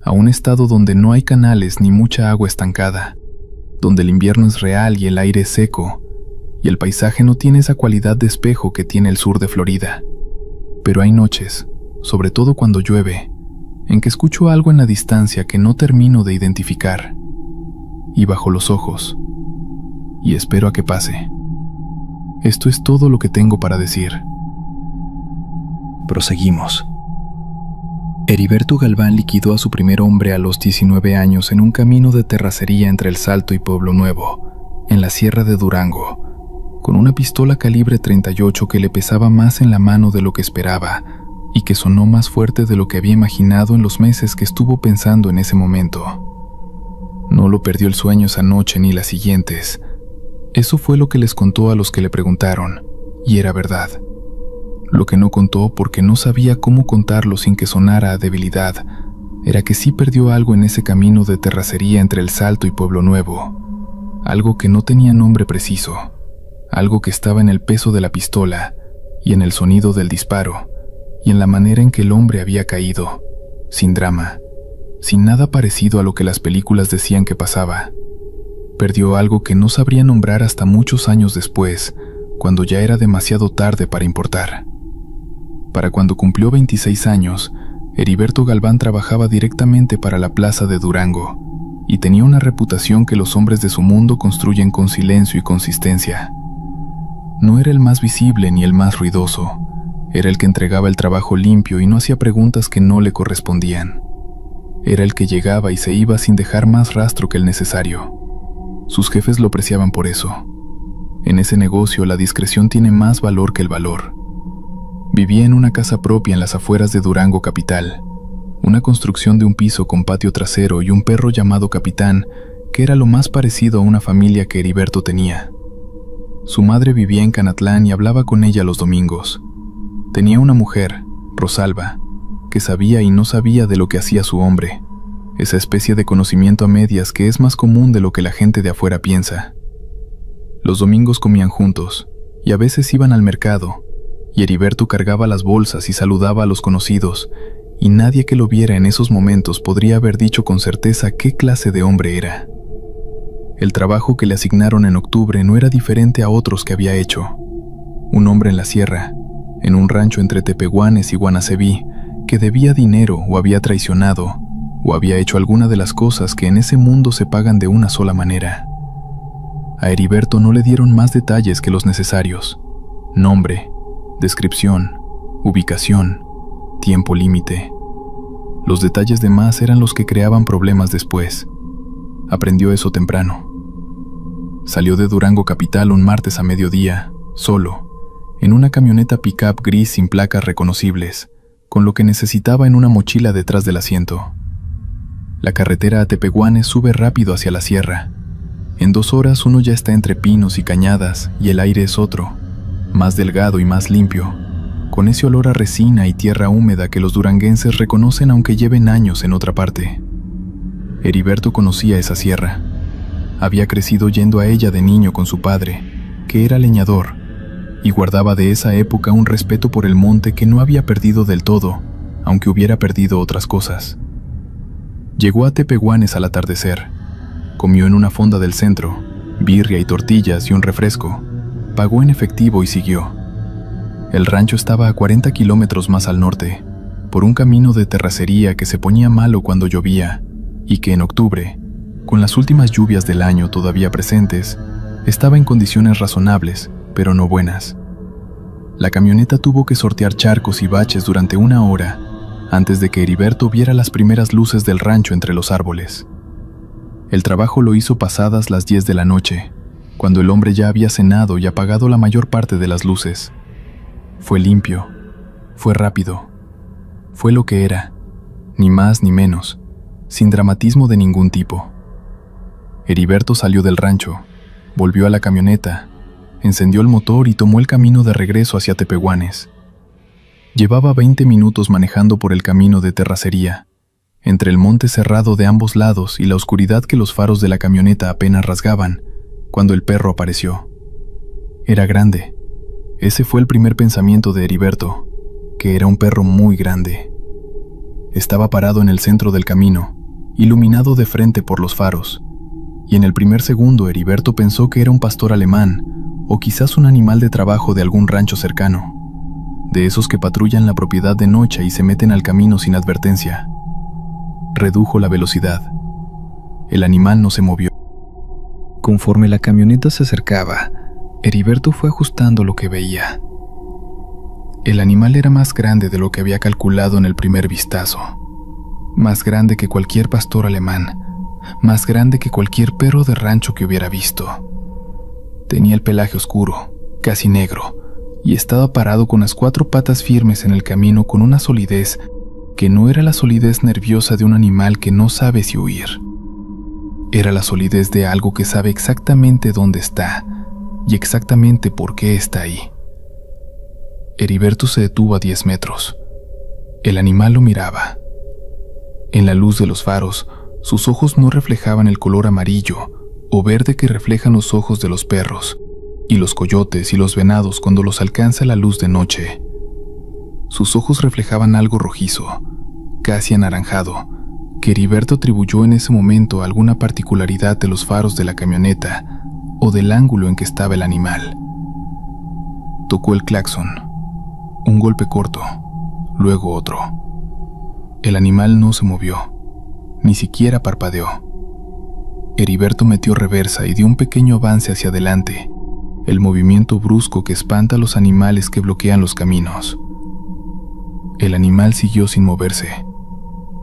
a un estado donde no hay canales ni mucha agua estancada, donde el invierno es real y el aire es seco, y el paisaje no tiene esa cualidad de espejo que tiene el sur de Florida. Pero hay noches, sobre todo cuando llueve, en que escucho algo en la distancia que no termino de identificar, y bajo los ojos, y espero a que pase. Esto es todo lo que tengo para decir. Proseguimos. Heriberto Galván liquidó a su primer hombre a los 19 años en un camino de terracería entre El Salto y Pueblo Nuevo, en la Sierra de Durango, con una pistola calibre 38 que le pesaba más en la mano de lo que esperaba, y que sonó más fuerte de lo que había imaginado en los meses que estuvo pensando en ese momento. No lo perdió el sueño esa noche ni las siguientes. Eso fue lo que les contó a los que le preguntaron, y era verdad. Lo que no contó, porque no sabía cómo contarlo sin que sonara a debilidad, era que sí perdió algo en ese camino de terracería entre El Salto y Pueblo Nuevo. Algo que no tenía nombre preciso. Algo que estaba en el peso de la pistola, y en el sonido del disparo, y en la manera en que el hombre había caído, sin drama, sin nada parecido a lo que las películas decían que pasaba. Perdió algo que no sabría nombrar hasta muchos años después, cuando ya era demasiado tarde para importar. Para cuando cumplió 26 años, Heriberto Galván trabajaba directamente para la Plaza de Durango, y tenía una reputación que los hombres de su mundo construyen con silencio y consistencia. No era el más visible ni el más ruidoso, era el que entregaba el trabajo limpio y no hacía preguntas que no le correspondían. Era el que llegaba y se iba sin dejar más rastro que el necesario. Sus jefes lo apreciaban por eso. En ese negocio la discreción tiene más valor que el valor. Vivía en una casa propia en las afueras de Durango capital, una construcción de un piso con patio trasero y un perro llamado Capitán, que era lo más parecido a una familia que Heriberto tenía. Su madre vivía en Canatlán y hablaba con ella los domingos. Tenía una mujer, Rosalba, que sabía y no sabía de lo que hacía su hombre, esa especie de conocimiento a medias que es más común de lo que la gente de afuera piensa. Los domingos comían juntos, y a veces iban al mercado, y Heriberto cargaba las bolsas y saludaba a los conocidos, y nadie que lo viera en esos momentos podría haber dicho con certeza qué clase de hombre era. El trabajo que le asignaron en octubre no era diferente a otros que había hecho. Un hombre en la sierra, en un rancho entre Tepehuanes y Guanaceví, que debía dinero o había traicionado, o había hecho alguna de las cosas que en ese mundo se pagan de una sola manera. A Heriberto no le dieron más detalles que los necesarios: nombre, descripción, ubicación, tiempo límite. Los detalles de más eran los que creaban problemas después. Aprendió eso temprano. Salió de Durango capital un martes a mediodía, solo, en una camioneta pick-up gris sin placas reconocibles, con lo que necesitaba en una mochila detrás del asiento. La carretera a Tepehuanes sube rápido hacia la sierra. En 2 horas uno ya está entre pinos y cañadas y el aire es otro, más delgado y más limpio, con ese olor a resina y tierra húmeda que los duranguenses reconocen aunque lleven años en otra parte. Heriberto conocía esa sierra. Había crecido yendo a ella de niño con su padre, que era leñador, y guardaba de esa época un respeto por el monte que no había perdido del todo, aunque hubiera perdido otras cosas. Llegó a Tepehuanes al atardecer. Comió en una fonda del centro, birria y tortillas y un refresco. Pagó en efectivo y siguió. El rancho estaba a 40 kilómetros más al norte, por un camino de terracería que se ponía malo cuando llovía, y que en octubre, con las últimas lluvias del año todavía presentes, estaba en condiciones razonables, pero no buenas. La camioneta tuvo que sortear charcos y baches durante 1 hora, antes de que Heriberto viera las primeras luces del rancho entre los árboles. El trabajo lo hizo pasadas las 10 de la noche, cuando el hombre ya había cenado y apagado la mayor parte de las luces. Fue limpio, fue rápido, fue lo que era, ni más ni menos, sin dramatismo de ningún tipo. Heriberto salió del rancho, volvió a la camioneta, encendió el motor y tomó el camino de regreso hacia Tepehuanes. Llevaba 20 minutos manejando por el camino de terracería, entre el monte cerrado de ambos lados y la oscuridad que los faros de la camioneta apenas rasgaban, cuando el perro apareció. Era grande. Ese fue el primer pensamiento de Heriberto, que era un perro muy grande. Estaba parado en el centro del camino, iluminado de frente por los faros, y en el primer segundo Heriberto pensó que era un pastor alemán, o quizás un animal de trabajo de algún rancho cercano, de esos que patrullan la propiedad de noche y se meten al camino sin advertencia. Redujo la velocidad. El animal no se movió. Conforme la camioneta se acercaba, Heriberto fue ajustando lo que veía. El animal era más grande de lo que había calculado en el primer vistazo. Más grande que cualquier pastor alemán, más grande que cualquier perro de rancho que hubiera visto. Tenía el pelaje oscuro, casi negro, y estaba parado con las 4 patas firmes en el camino con una solidez que no era la solidez nerviosa de un animal que no sabe si huir. Era la solidez de algo que sabe exactamente dónde está y exactamente por qué está ahí. Heriberto se detuvo a 10 metros. El animal lo miraba. En la luz de los faros, sus ojos no reflejaban el color amarillo o verde que reflejan los ojos de los perros y los coyotes y los venados cuando los alcanza la luz de noche. Sus ojos reflejaban algo rojizo, casi anaranjado, que Heriberto atribuyó en ese momento a alguna particularidad de los faros de la camioneta o del ángulo en que estaba el animal. Tocó el claxon. Un golpe corto, luego otro. El animal no se movió, ni siquiera parpadeó. Heriberto metió reversa y dio un pequeño avance hacia adelante, el movimiento brusco que espanta a los animales que bloquean los caminos. El animal siguió sin moverse.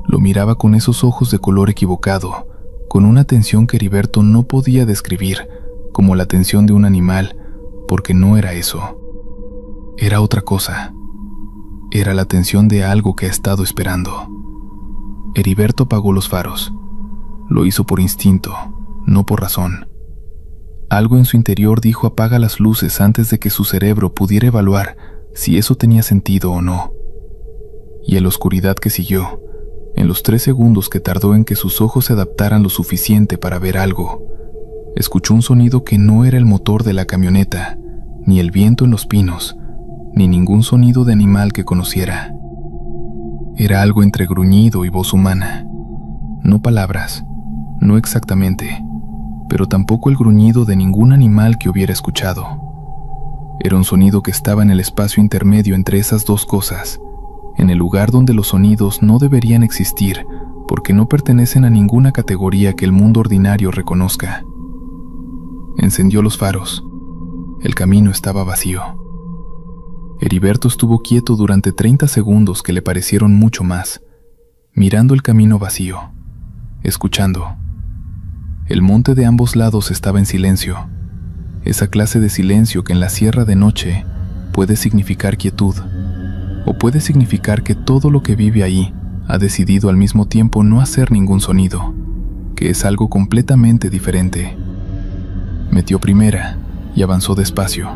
Lo miraba con esos ojos de color equivocado, con una tensión que Heriberto no podía describir como la tensión de un animal, porque no era eso. Era otra cosa. Era la tensión de algo que ha estado esperando. Heriberto apagó los faros. Lo hizo por instinto, no por razón. Algo en su interior dijo: apaga las luces antes de que su cerebro pudiera evaluar si eso tenía sentido o no. Y en la oscuridad que siguió, en los 3 segundos que tardó en que sus ojos se adaptaran lo suficiente para ver algo, escuchó un sonido que no era el motor de la camioneta, ni el viento en los pinos, ni ningún sonido de animal que conociera. Era algo entre gruñido y voz humana. No palabras, no exactamente, pero tampoco el gruñido de ningún animal que hubiera escuchado. Era un sonido que estaba en el espacio intermedio entre esas dos cosas, en el lugar donde los sonidos no deberían existir porque no pertenecen a ninguna categoría que el mundo ordinario reconozca. Encendió los faros. El camino estaba vacío. Heriberto estuvo quieto durante 30 segundos que le parecieron mucho más, mirando el camino vacío, escuchando. El monte de ambos lados estaba en silencio, esa clase de silencio que en la sierra de noche puede significar quietud, o puede significar que todo lo que vive ahí ha decidido al mismo tiempo no hacer ningún sonido, que es algo completamente diferente. Metió primera y avanzó despacio.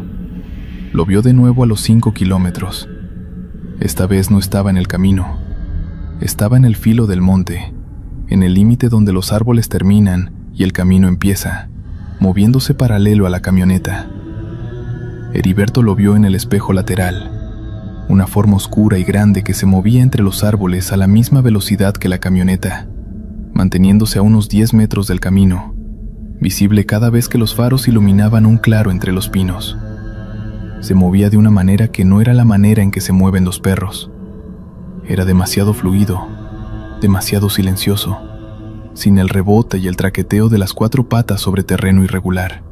Lo vio de nuevo a los 5 kilómetros. Esta vez no estaba en el camino. Estaba en el filo del monte, en el límite donde los árboles terminan y el camino empieza, moviéndose paralelo a la camioneta. Heriberto lo vio en el espejo lateral, una forma oscura y grande que se movía entre los árboles a la misma velocidad que la camioneta, manteniéndose a unos 10 metros del camino, visible cada vez que los faros iluminaban un claro entre los pinos. Se movía de una manera que no era la manera en que se mueven los perros. Era demasiado fluido, demasiado silencioso, sin el rebote y el traqueteo de las 4 patas sobre terreno irregular.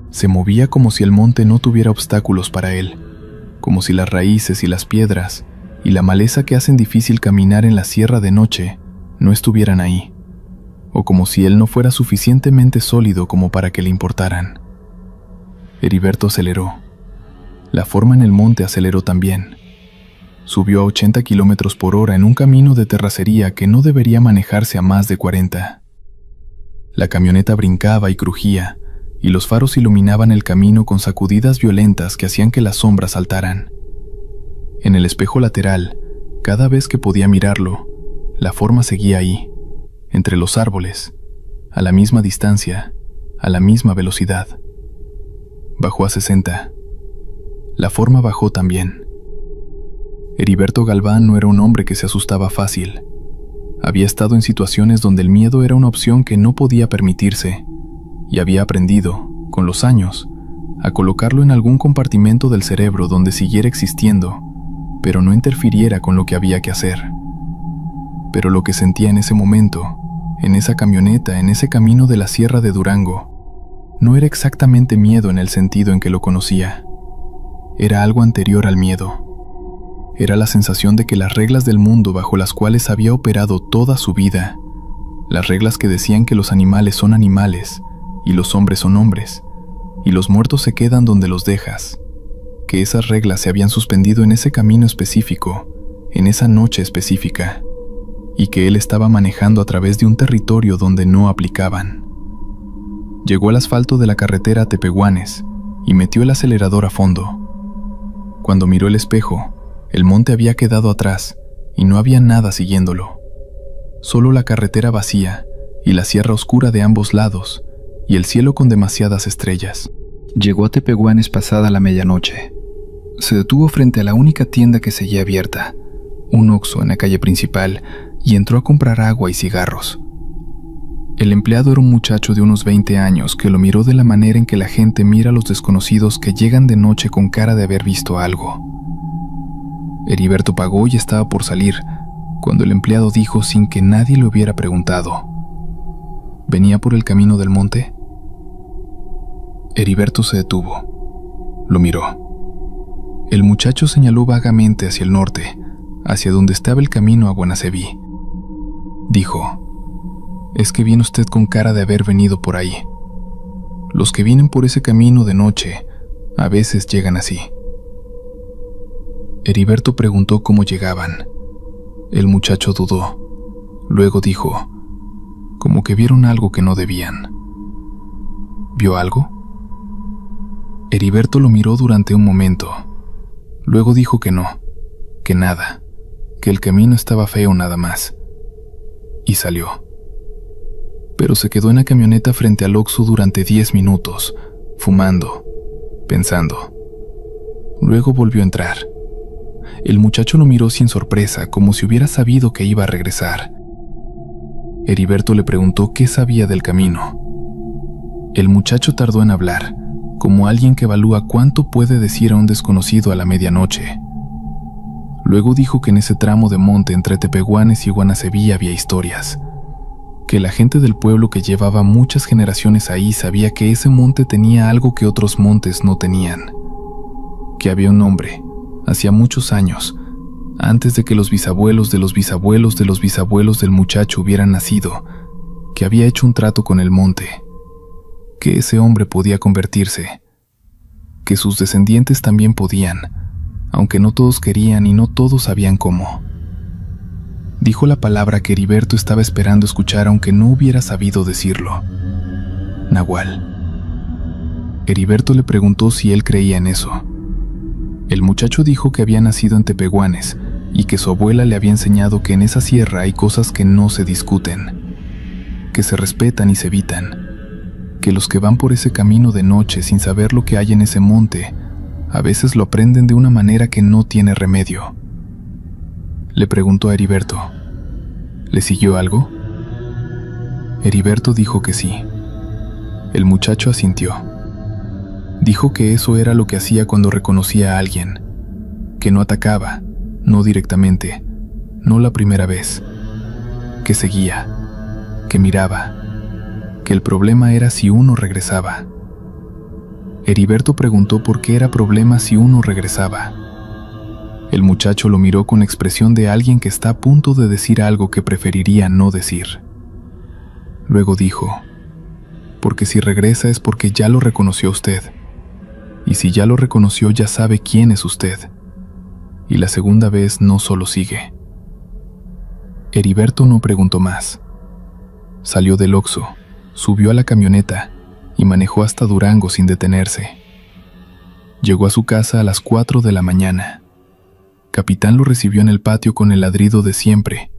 Se movía como si el monte no tuviera obstáculos para él, como si las raíces y las piedras y la maleza que hacen difícil caminar en la sierra de noche no estuvieran ahí, o como si él no fuera suficientemente sólido como para que le importaran. Heriberto aceleró. La forma en el monte aceleró también. Subió a 80 kilómetros por hora en un camino de terracería que no debería manejarse a más de 40. La camioneta brincaba y crujía, y los faros iluminaban el camino con sacudidas violentas que hacían que las sombras saltaran. En el espejo lateral, cada vez que podía mirarlo, la forma seguía ahí, entre los árboles, a la misma distancia, a la misma velocidad. Bajó a 60. La forma bajó también. Heriberto Galván no era un hombre que se asustaba fácil. Había estado en situaciones donde el miedo era una opción que no podía permitirse, y había aprendido, con los años, a colocarlo en algún compartimento del cerebro donde siguiera existiendo, pero no interfiriera con lo que había que hacer. Pero lo que sentía en ese momento, en esa camioneta, en ese camino de la Sierra de Durango, no era exactamente miedo en el sentido en que lo conocía. Era algo anterior al miedo. Era la sensación de que las reglas del mundo bajo las cuales había operado toda su vida, las reglas que decían que los animales son animales, y los hombres son hombres, y los muertos se quedan donde los dejas, que esas reglas se habían suspendido en ese camino específico, en esa noche específica, y que él estaba manejando a través de un territorio donde no aplicaban. Llegó al asfalto de la carretera a Tepehuanes y metió el acelerador a fondo. Cuando miró el espejo, el monte había quedado atrás y no había nada siguiéndolo. Solo la carretera vacía y la sierra oscura de ambos lados y el cielo con demasiadas estrellas. Llegó a Tepehuanes pasada la medianoche. Se detuvo frente a la única tienda que seguía abierta, un Oxxo en la calle principal, y entró a comprar agua y cigarros. El empleado era un muchacho de unos 20 años que lo miró de la manera en que la gente mira a los desconocidos que llegan de noche con cara de haber visto algo. Heriberto pagó y estaba por salir, cuando el empleado dijo sin que nadie le hubiera preguntado: ¿venía por el camino del monte? Heriberto se detuvo. Lo miró. El muchacho señaló vagamente hacia el norte, hacia donde estaba el camino a Guanaceví. Dijo: es que viene usted con cara de haber venido por ahí. Los que vienen por ese camino de noche, a veces llegan así. Heriberto preguntó cómo llegaban. El muchacho dudó. Luego dijo: como que vieron algo que no debían. ¿Vio algo? Heriberto lo miró durante un momento. Luego dijo que no, que nada, que el camino estaba feo nada más. Y salió. Pero se quedó en la camioneta frente al Oxxo durante 10 minutos, fumando, pensando. Luego volvió a entrar. El muchacho lo miró sin sorpresa, como si hubiera sabido que iba a regresar. Heriberto le preguntó qué sabía del camino. El muchacho tardó en hablar, como alguien que evalúa cuánto puede decir a un desconocido a la medianoche. Luego dijo que en ese tramo de monte entre Tepehuanes y Guanaceví había historias, que la gente del pueblo que llevaba muchas generaciones ahí sabía que ese monte tenía algo que otros montes no tenían, que había un hombre, hacía muchos años, antes de que los bisabuelos de los bisabuelos de los bisabuelos del muchacho hubieran nacido, que había hecho un trato con el monte, que ese hombre podía convertirse, que sus descendientes también podían, aunque no todos querían y no todos sabían cómo. Dijo la palabra que Heriberto estaba esperando escuchar aunque no hubiera sabido decirlo: Nahual. Heriberto le preguntó si él creía en eso. El muchacho dijo que había nacido en Tepehuanes y que su abuela le había enseñado que en esa sierra hay cosas que no se discuten, que se respetan y se evitan, que los que van por ese camino de noche sin saber lo que hay en ese monte, a veces lo aprenden de una manera que no tiene remedio. Le preguntó a Heriberto: ¿le siguió algo? Heriberto dijo que sí. El muchacho asintió. Dijo que eso era lo que hacía cuando reconocía a alguien, que no atacaba, no directamente, no la primera vez, que seguía, que miraba, que el problema era si uno regresaba. Heriberto preguntó por qué era problema si uno regresaba. El muchacho lo miró con expresión de alguien que está a punto de decir algo que preferiría no decir. Luego dijo: porque si regresa es porque ya lo reconoció usted. Y si ya lo reconoció, ya sabe quién es usted. Y la segunda vez no solo sigue. Heriberto no preguntó más. Salió del Oxxo, subió a la camioneta y manejó hasta Durango sin detenerse. Llegó a su casa a las 4 de la mañana. Capitán lo recibió en el patio con el ladrido de siempre,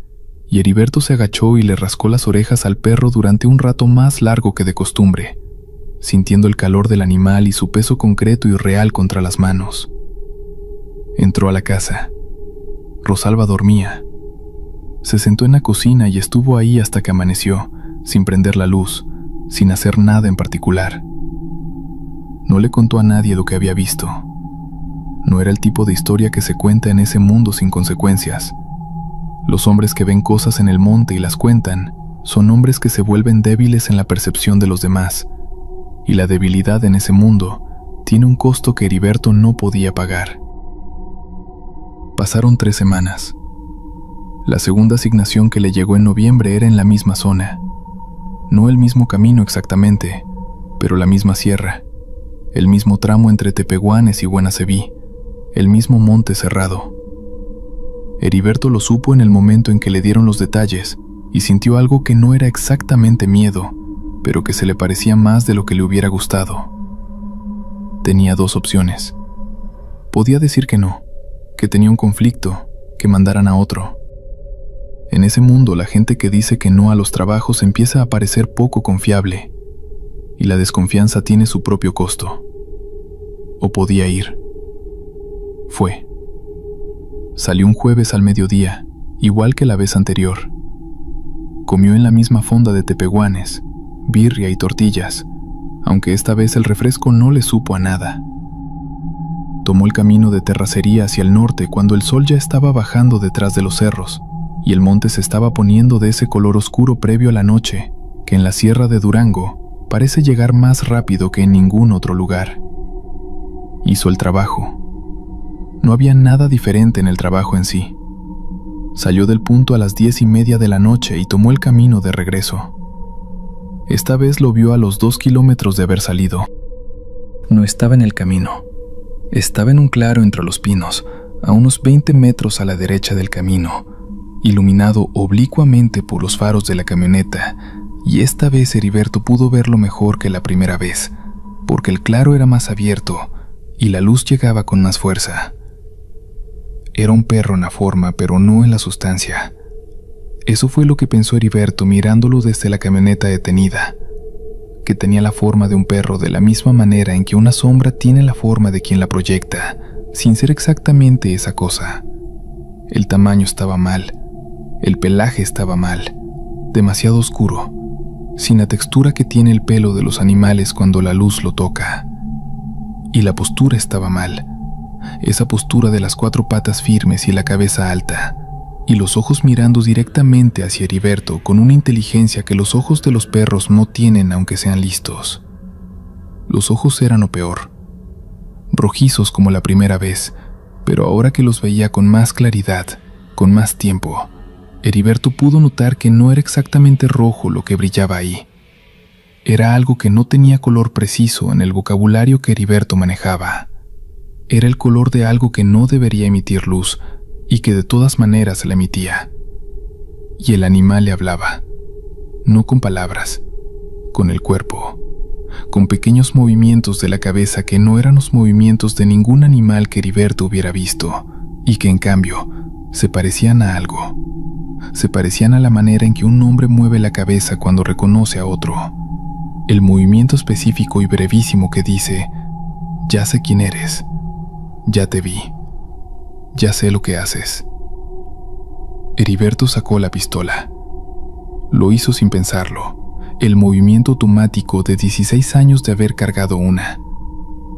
y Heriberto se agachó y le rascó las orejas al perro durante un rato más largo que de costumbre, sintiendo el calor del animal y su peso concreto y real contra las manos. Entró a la casa. Rosalba dormía. Se sentó en la cocina y estuvo ahí hasta que amaneció, sin prender la luz, sin hacer nada en particular. No le contó a nadie lo que había visto. No era el tipo de historia que se cuenta en ese mundo sin consecuencias. Los hombres que ven cosas en el monte y las cuentan son hombres que se vuelven débiles en la percepción de los demás, y la debilidad en ese mundo tiene un costo que Heriberto no podía pagar. Pasaron 3 semanas. La segunda asignación que le llegó en noviembre era en la misma zona. No el mismo camino exactamente, pero la misma sierra, el mismo tramo entre Tepehuanes y Guanaceví, el mismo monte cerrado. Heriberto lo supo en el momento en que le dieron los detalles y sintió algo que no era exactamente miedo, pero que se le parecía más de lo que le hubiera gustado. Tenía dos opciones. Podía decir que no, que tenía un conflicto, que mandaran a otro. En ese mundo, la gente que dice que no a los trabajos empieza a parecer poco confiable, y la desconfianza tiene su propio costo. O podía ir. Fue. Salió un jueves al mediodía, igual que la vez anterior. Comió en la misma fonda de tepehuanes, birria y tortillas, aunque esta vez el refresco no le supo a nada. Tomó el camino de terracería hacia el norte cuando el sol ya estaba bajando detrás de los cerros y el monte se estaba poniendo de ese color oscuro previo a la noche, que en la sierra de Durango parece llegar más rápido que en ningún otro lugar. Hizo el trabajo. No había nada diferente en el trabajo en sí. Salió del punto a las 10:30 de la noche y tomó el camino de regreso. Esta vez lo vio a los 2 kilómetros de haber salido. No estaba en el camino. Estaba en un claro entre los pinos, a unos 20 metros a la derecha del camino, iluminado oblicuamente por los faros de la camioneta, y esta vez Heriberto pudo verlo mejor que la primera vez, porque el claro era más abierto y la luz llegaba con más fuerza. Era un perro en la forma, pero no en la sustancia. Eso fue lo que pensó Heriberto mirándolo desde la camioneta detenida, que tenía la forma de un perro de la misma manera en que una sombra tiene la forma de quien la proyecta, sin ser exactamente esa cosa. El tamaño estaba mal, el pelaje estaba mal, demasiado oscuro, sin la textura que tiene el pelo de los animales cuando la luz lo toca. Y la postura estaba mal, esa postura de las 4 patas firmes y la cabeza alta, y los ojos mirando directamente hacia Heriberto con una inteligencia que los ojos de los perros no tienen aunque sean listos. Los ojos eran lo peor, rojizos como la primera vez, pero ahora que los veía con más claridad, con más tiempo, Heriberto pudo notar que no era exactamente rojo lo que brillaba ahí. Era algo que no tenía color preciso en el vocabulario que Heriberto manejaba. Era el color de algo que no debería emitir luz y que de todas maneras la emitía. Y el animal le hablaba, no con palabras, con el cuerpo, con pequeños movimientos de la cabeza que no eran los movimientos de ningún animal que Heriberto hubiera visto, y que en cambio se parecían a algo. Se parecían a la manera en que un hombre mueve la cabeza cuando reconoce a otro. El movimiento específico y brevísimo que dice, ya sé quién eres, ya te vi, ya sé lo que haces. Heriberto sacó la pistola. Lo hizo sin pensarlo, el movimiento automático de 16 años de haber cargado una.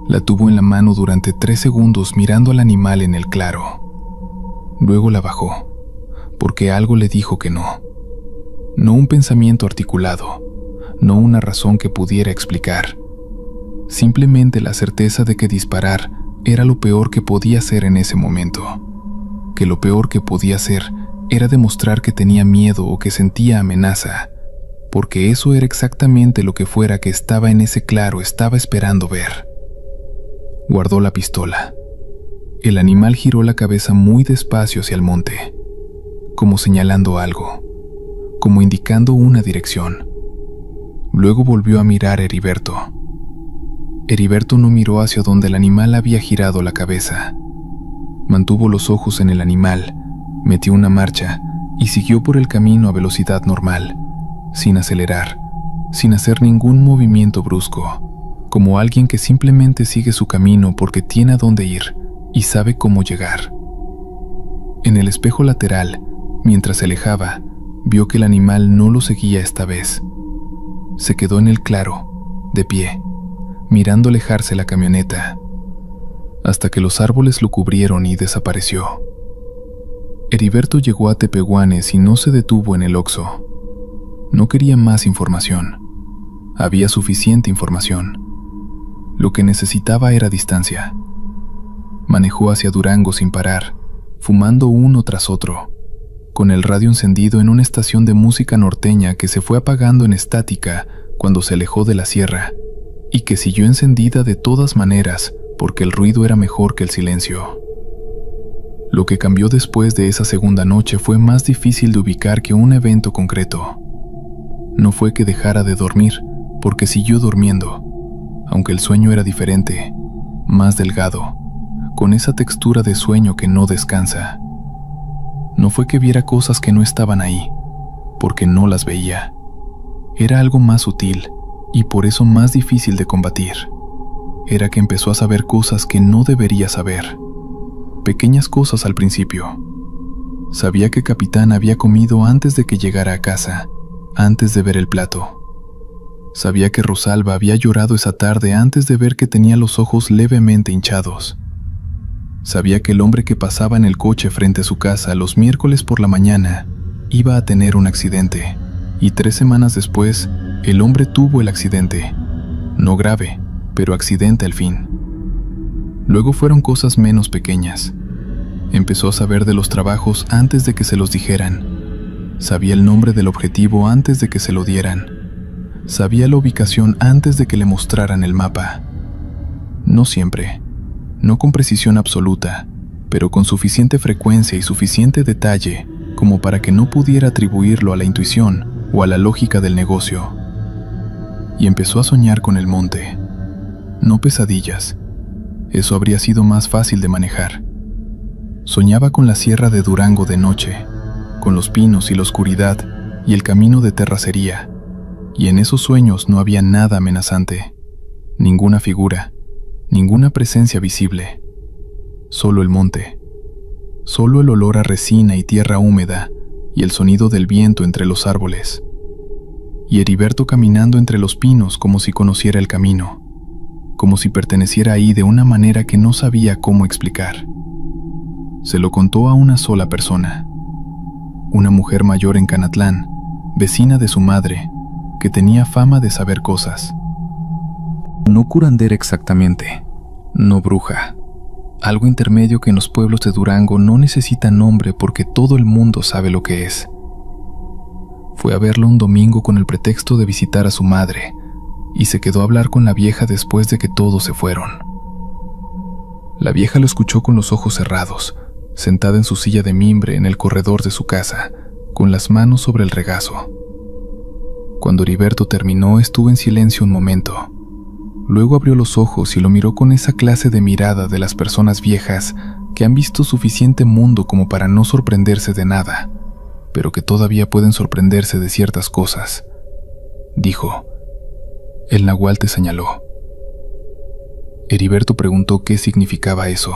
La tuvo en la mano durante 3 segundos mirando al animal en el claro. Luego la bajó, porque algo le dijo que no. No un pensamiento articulado, no una razón que pudiera explicar. Simplemente la certeza de que disparar era lo peor que podía hacer en ese momento. Que lo peor que podía hacer era demostrar que tenía miedo o que sentía amenaza, porque eso era exactamente lo que fuera que estaba en ese claro estaba esperando ver. Guardó la pistola. El animal giró la cabeza muy despacio hacia el monte, como señalando algo, como indicando una dirección. Luego volvió a mirar a Heriberto. Heriberto no miró hacia donde el animal había girado la cabeza. Mantuvo los ojos en el animal, metió una marcha y siguió por el camino a velocidad normal, sin acelerar, sin hacer ningún movimiento brusco, como alguien que simplemente sigue su camino porque tiene a dónde ir y sabe cómo llegar. En el espejo lateral, mientras se alejaba, vio que el animal no lo seguía esta vez. Se quedó en el claro, de pie, mirando alejarse la camioneta, hasta que los árboles lo cubrieron y desapareció. Heriberto llegó a Tepehuanes y no se detuvo en el Oxxo. No quería más información. Había suficiente información. Lo que necesitaba era distancia. Manejó hacia Durango sin parar, fumando uno tras otro, con el radio encendido en una estación de música norteña que se fue apagando en estática cuando se alejó de la sierra, y que siguió encendida de todas maneras porque el ruido era mejor que el silencio. Lo que cambió después de esa segunda noche fue más difícil de ubicar que un evento concreto. No fue que dejara de dormir, porque siguió durmiendo, aunque el sueño era diferente, más delgado, con esa textura de sueño que no descansa. No fue que viera cosas que no estaban ahí, porque no las veía. Era algo más sutil y por eso más difícil de combatir. Era que empezó a saber cosas que no debería saber. Pequeñas cosas al principio. Sabía que Capitán había comido antes de que llegara a casa, antes de ver el plato. Sabía que Rosalba había llorado esa tarde antes de ver que tenía los ojos levemente hinchados. Sabía que el hombre que pasaba en el coche frente a su casa los miércoles por la mañana iba a tener un accidente, y 3 semanas después, el hombre tuvo el accidente. No grave, pero accidente al fin. Luego fueron cosas menos pequeñas. Empezó a saber de los trabajos antes de que se los dijeran. Sabía el nombre del objetivo antes de que se lo dieran. Sabía la ubicación antes de que le mostraran el mapa. No siempre, no con precisión absoluta, pero con suficiente frecuencia y suficiente detalle como para que no pudiera atribuirlo a la intuición o a la lógica del negocio. Y empezó a soñar con el monte. No pesadillas. Eso habría sido más fácil de manejar. Soñaba con la sierra de Durango de noche, con los pinos y la oscuridad y el camino de terracería, y en esos sueños no había nada amenazante, ninguna figura, ninguna presencia visible, solo el monte, solo el olor a resina y tierra húmeda y el sonido del viento entre los árboles, y Heriberto caminando entre los pinos como si conociera el camino, como si perteneciera ahí de una manera que no sabía cómo explicar. Se lo contó a una sola persona, una mujer mayor en Canatlán, vecina de su madre, que tenía fama de saber cosas. No curandera exactamente, no bruja, algo intermedio que en los pueblos de Durango no necesita nombre porque todo el mundo sabe lo que es. Fue a verlo un domingo con el pretexto de visitar a su madre, y se quedó a hablar con la vieja después de que todos se fueron. La vieja lo escuchó con los ojos cerrados, sentada en su silla de mimbre en el corredor de su casa, con las manos sobre el regazo. Cuando Heriberto terminó, estuvo en silencio un momento. Luego abrió los ojos y lo miró con esa clase de mirada de las personas viejas que han visto suficiente mundo como para no sorprenderse de nada, pero que todavía pueden sorprenderse de ciertas cosas. Dijo: «El nahual te señaló». Heriberto preguntó qué significaba eso.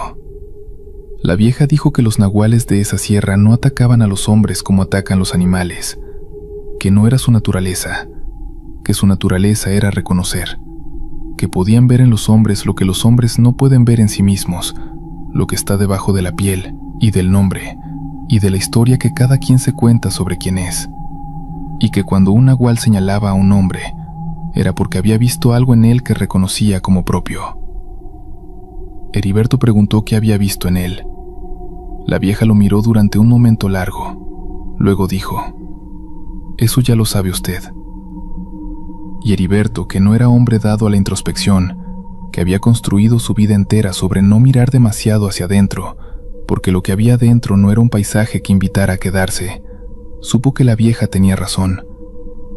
La vieja dijo que los nahuales de esa sierra no atacaban a los hombres como atacan los animales, que no era su naturaleza, que su naturaleza era reconocer, que podían ver en los hombres lo que los hombres no pueden ver en sí mismos, lo que está debajo de la piel y del nombre y de la historia que cada quien se cuenta sobre quién es, y que cuando un nahual señalaba a un hombre, era porque había visto algo en él que reconocía como propio. Heriberto preguntó qué había visto en él. La vieja lo miró durante un momento largo. Luego dijo: «Eso ya lo sabe usted». Y Heriberto, que no era hombre dado a la introspección, que había construido su vida entera sobre no mirar demasiado hacia adentro, porque lo que había dentro no era un paisaje que invitara a quedarse, supo que la vieja tenía razón.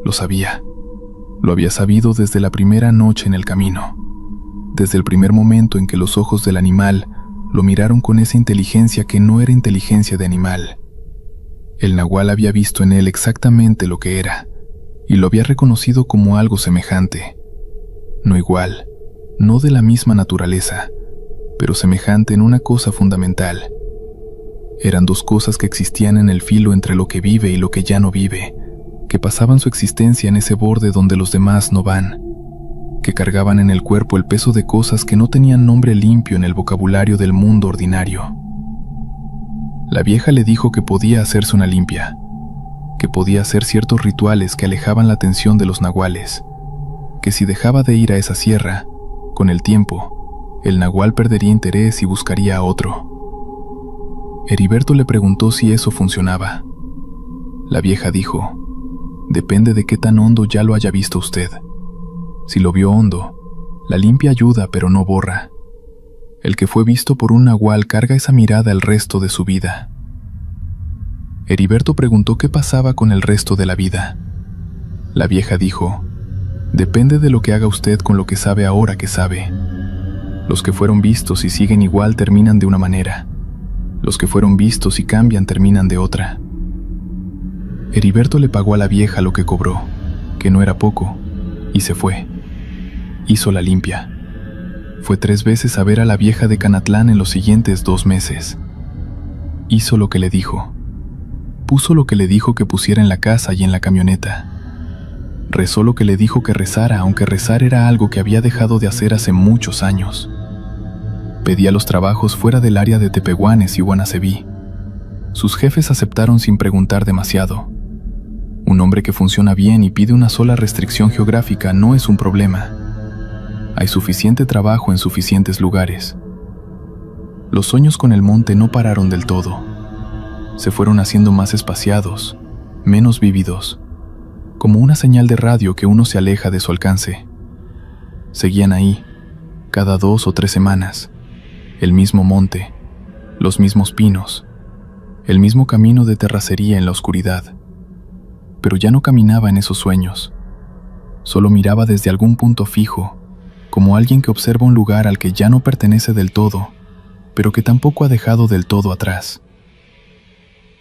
Lo sabía. Lo había sabido desde la primera noche en el camino, desde el primer momento en que los ojos del animal lo miraron con esa inteligencia que no era inteligencia de animal. El nahual había visto en él exactamente lo que era, y lo había reconocido como algo semejante, no igual, no de la misma naturaleza, pero semejante en una cosa fundamental. Eran dos cosas que existían en el filo entre lo que vive y lo que ya no vive, que pasaban su existencia en ese borde donde los demás no van, que cargaban en el cuerpo el peso de cosas que no tenían nombre limpio en el vocabulario del mundo ordinario. La vieja le dijo que podía hacerse una limpia, que podía hacer ciertos rituales que alejaban la atención de los nahuales, que si dejaba de ir a esa sierra, con el tiempo, el nahual perdería interés y buscaría a otro. Heriberto le preguntó si eso funcionaba. La vieja dijo: «Depende de qué tan hondo ya lo haya visto usted. Si lo vio hondo, la limpia ayuda pero no borra. El que fue visto por un nahual carga esa mirada el resto de su vida. Heriberto preguntó qué pasaba con el resto de la vida. La vieja dijo: depende de lo que haga usted con lo que sabe ahora que sabe. Los que fueron vistos y siguen igual terminan de una manera. Los que fueron vistos y cambian terminan de otra. Heriberto le pagó a la vieja lo que cobró, que no era poco, y se fue. Hizo la limpia. Fue 3 veces a ver a la vieja de Canatlán en los siguientes 2 meses. Hizo lo que le dijo. Puso lo que le dijo que pusiera en la casa y en la camioneta. Rezó lo que le dijo que rezara, aunque rezar era algo que había dejado de hacer hace muchos años. Pedía los trabajos fuera del área de Tepehuanes y Guanaceví. Sus jefes aceptaron sin preguntar demasiado. Un hombre que funciona bien y pide una sola restricción geográfica no es un problema. Hay suficiente trabajo en suficientes lugares. Los sueños con el monte no pararon del todo. Se fueron haciendo más espaciados, menos vívidos, como una señal de radio que uno se aleja de su alcance. Seguían ahí, cada 2 o 3 semanas, el mismo monte, los mismos pinos, el mismo camino de terracería en la oscuridad. Pero ya no caminaba en esos sueños, solo miraba desde algún punto fijo, como alguien que observa un lugar al que ya no pertenece del todo, pero que tampoco ha dejado del todo atrás.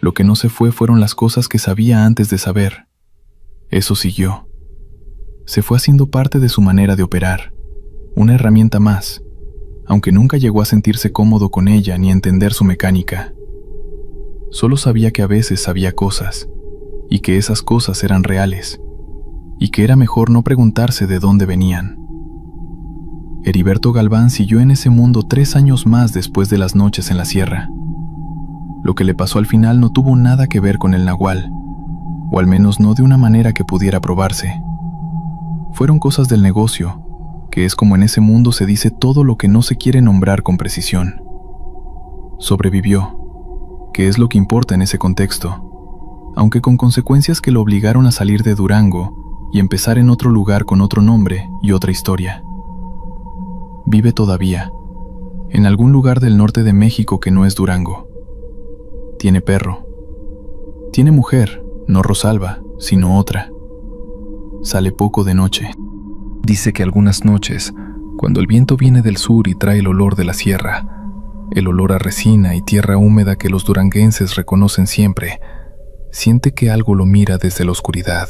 Lo que no se fue fueron las cosas que sabía antes de saber. Eso siguió. Se fue haciendo parte de su manera de operar, una herramienta más, aunque nunca llegó a sentirse cómodo con ella ni a entender su mecánica. Solo sabía que a veces sabía cosas, y que esas cosas eran reales, y que era mejor no preguntarse de dónde venían. Heriberto Galván siguió en ese mundo 3 años más después de las noches en la sierra. Lo que le pasó al final no tuvo nada que ver con el nahual, o al menos no de una manera que pudiera probarse. Fueron cosas del negocio, que es como en ese mundo se dice todo lo que no se quiere nombrar con precisión. Sobrevivió, que es lo que importa en ese contexto, aunque con consecuencias que lo obligaron a salir de Durango y empezar en otro lugar con otro nombre y otra historia. Vive todavía, en algún lugar del norte de México que no es Durango. Tiene perro. Tiene mujer, no Rosalba, sino otra. Sale poco de noche. Dice que algunas noches, cuando el viento viene del sur y trae el olor de la sierra, el olor a resina y tierra húmeda que los duranguenses reconocen siempre, siente que algo lo mira desde la oscuridad.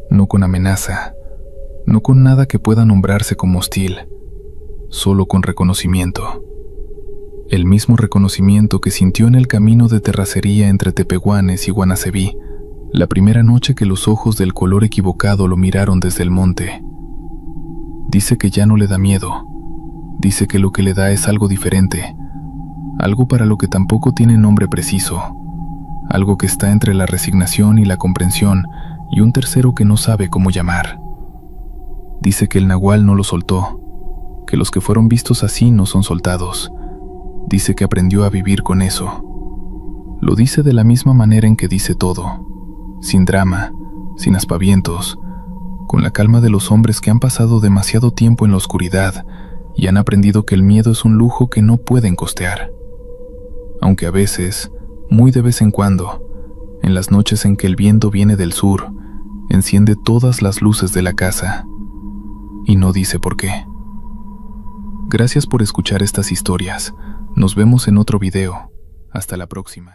No con amenaza, no con nada que pueda nombrarse como hostil, solo con reconocimiento. El mismo reconocimiento que sintió en el camino de terracería entre Tepehuanes y Guanaceví, la primera noche que los ojos del color equivocado lo miraron desde el monte. Dice que ya no le da miedo. Dice que lo que le da es algo diferente, algo para lo que tampoco tiene nombre preciso, algo que está entre la resignación y la comprensión y un tercero que no sabe cómo llamar. Dice que el nahual no lo soltó, que los que fueron vistos así no son soltados. Dice que aprendió a vivir con eso. Lo dice de la misma manera en que dice todo, sin drama, sin aspavientos, con la calma de los hombres que han pasado demasiado tiempo en la oscuridad y han aprendido que el miedo es un lujo que no pueden costear. Aunque a veces, muy de vez en cuando, en las noches en que el viento viene del sur, enciende todas las luces de la casa y no dice por qué. Gracias por escuchar estas historias. Nos vemos en otro video. Hasta la próxima.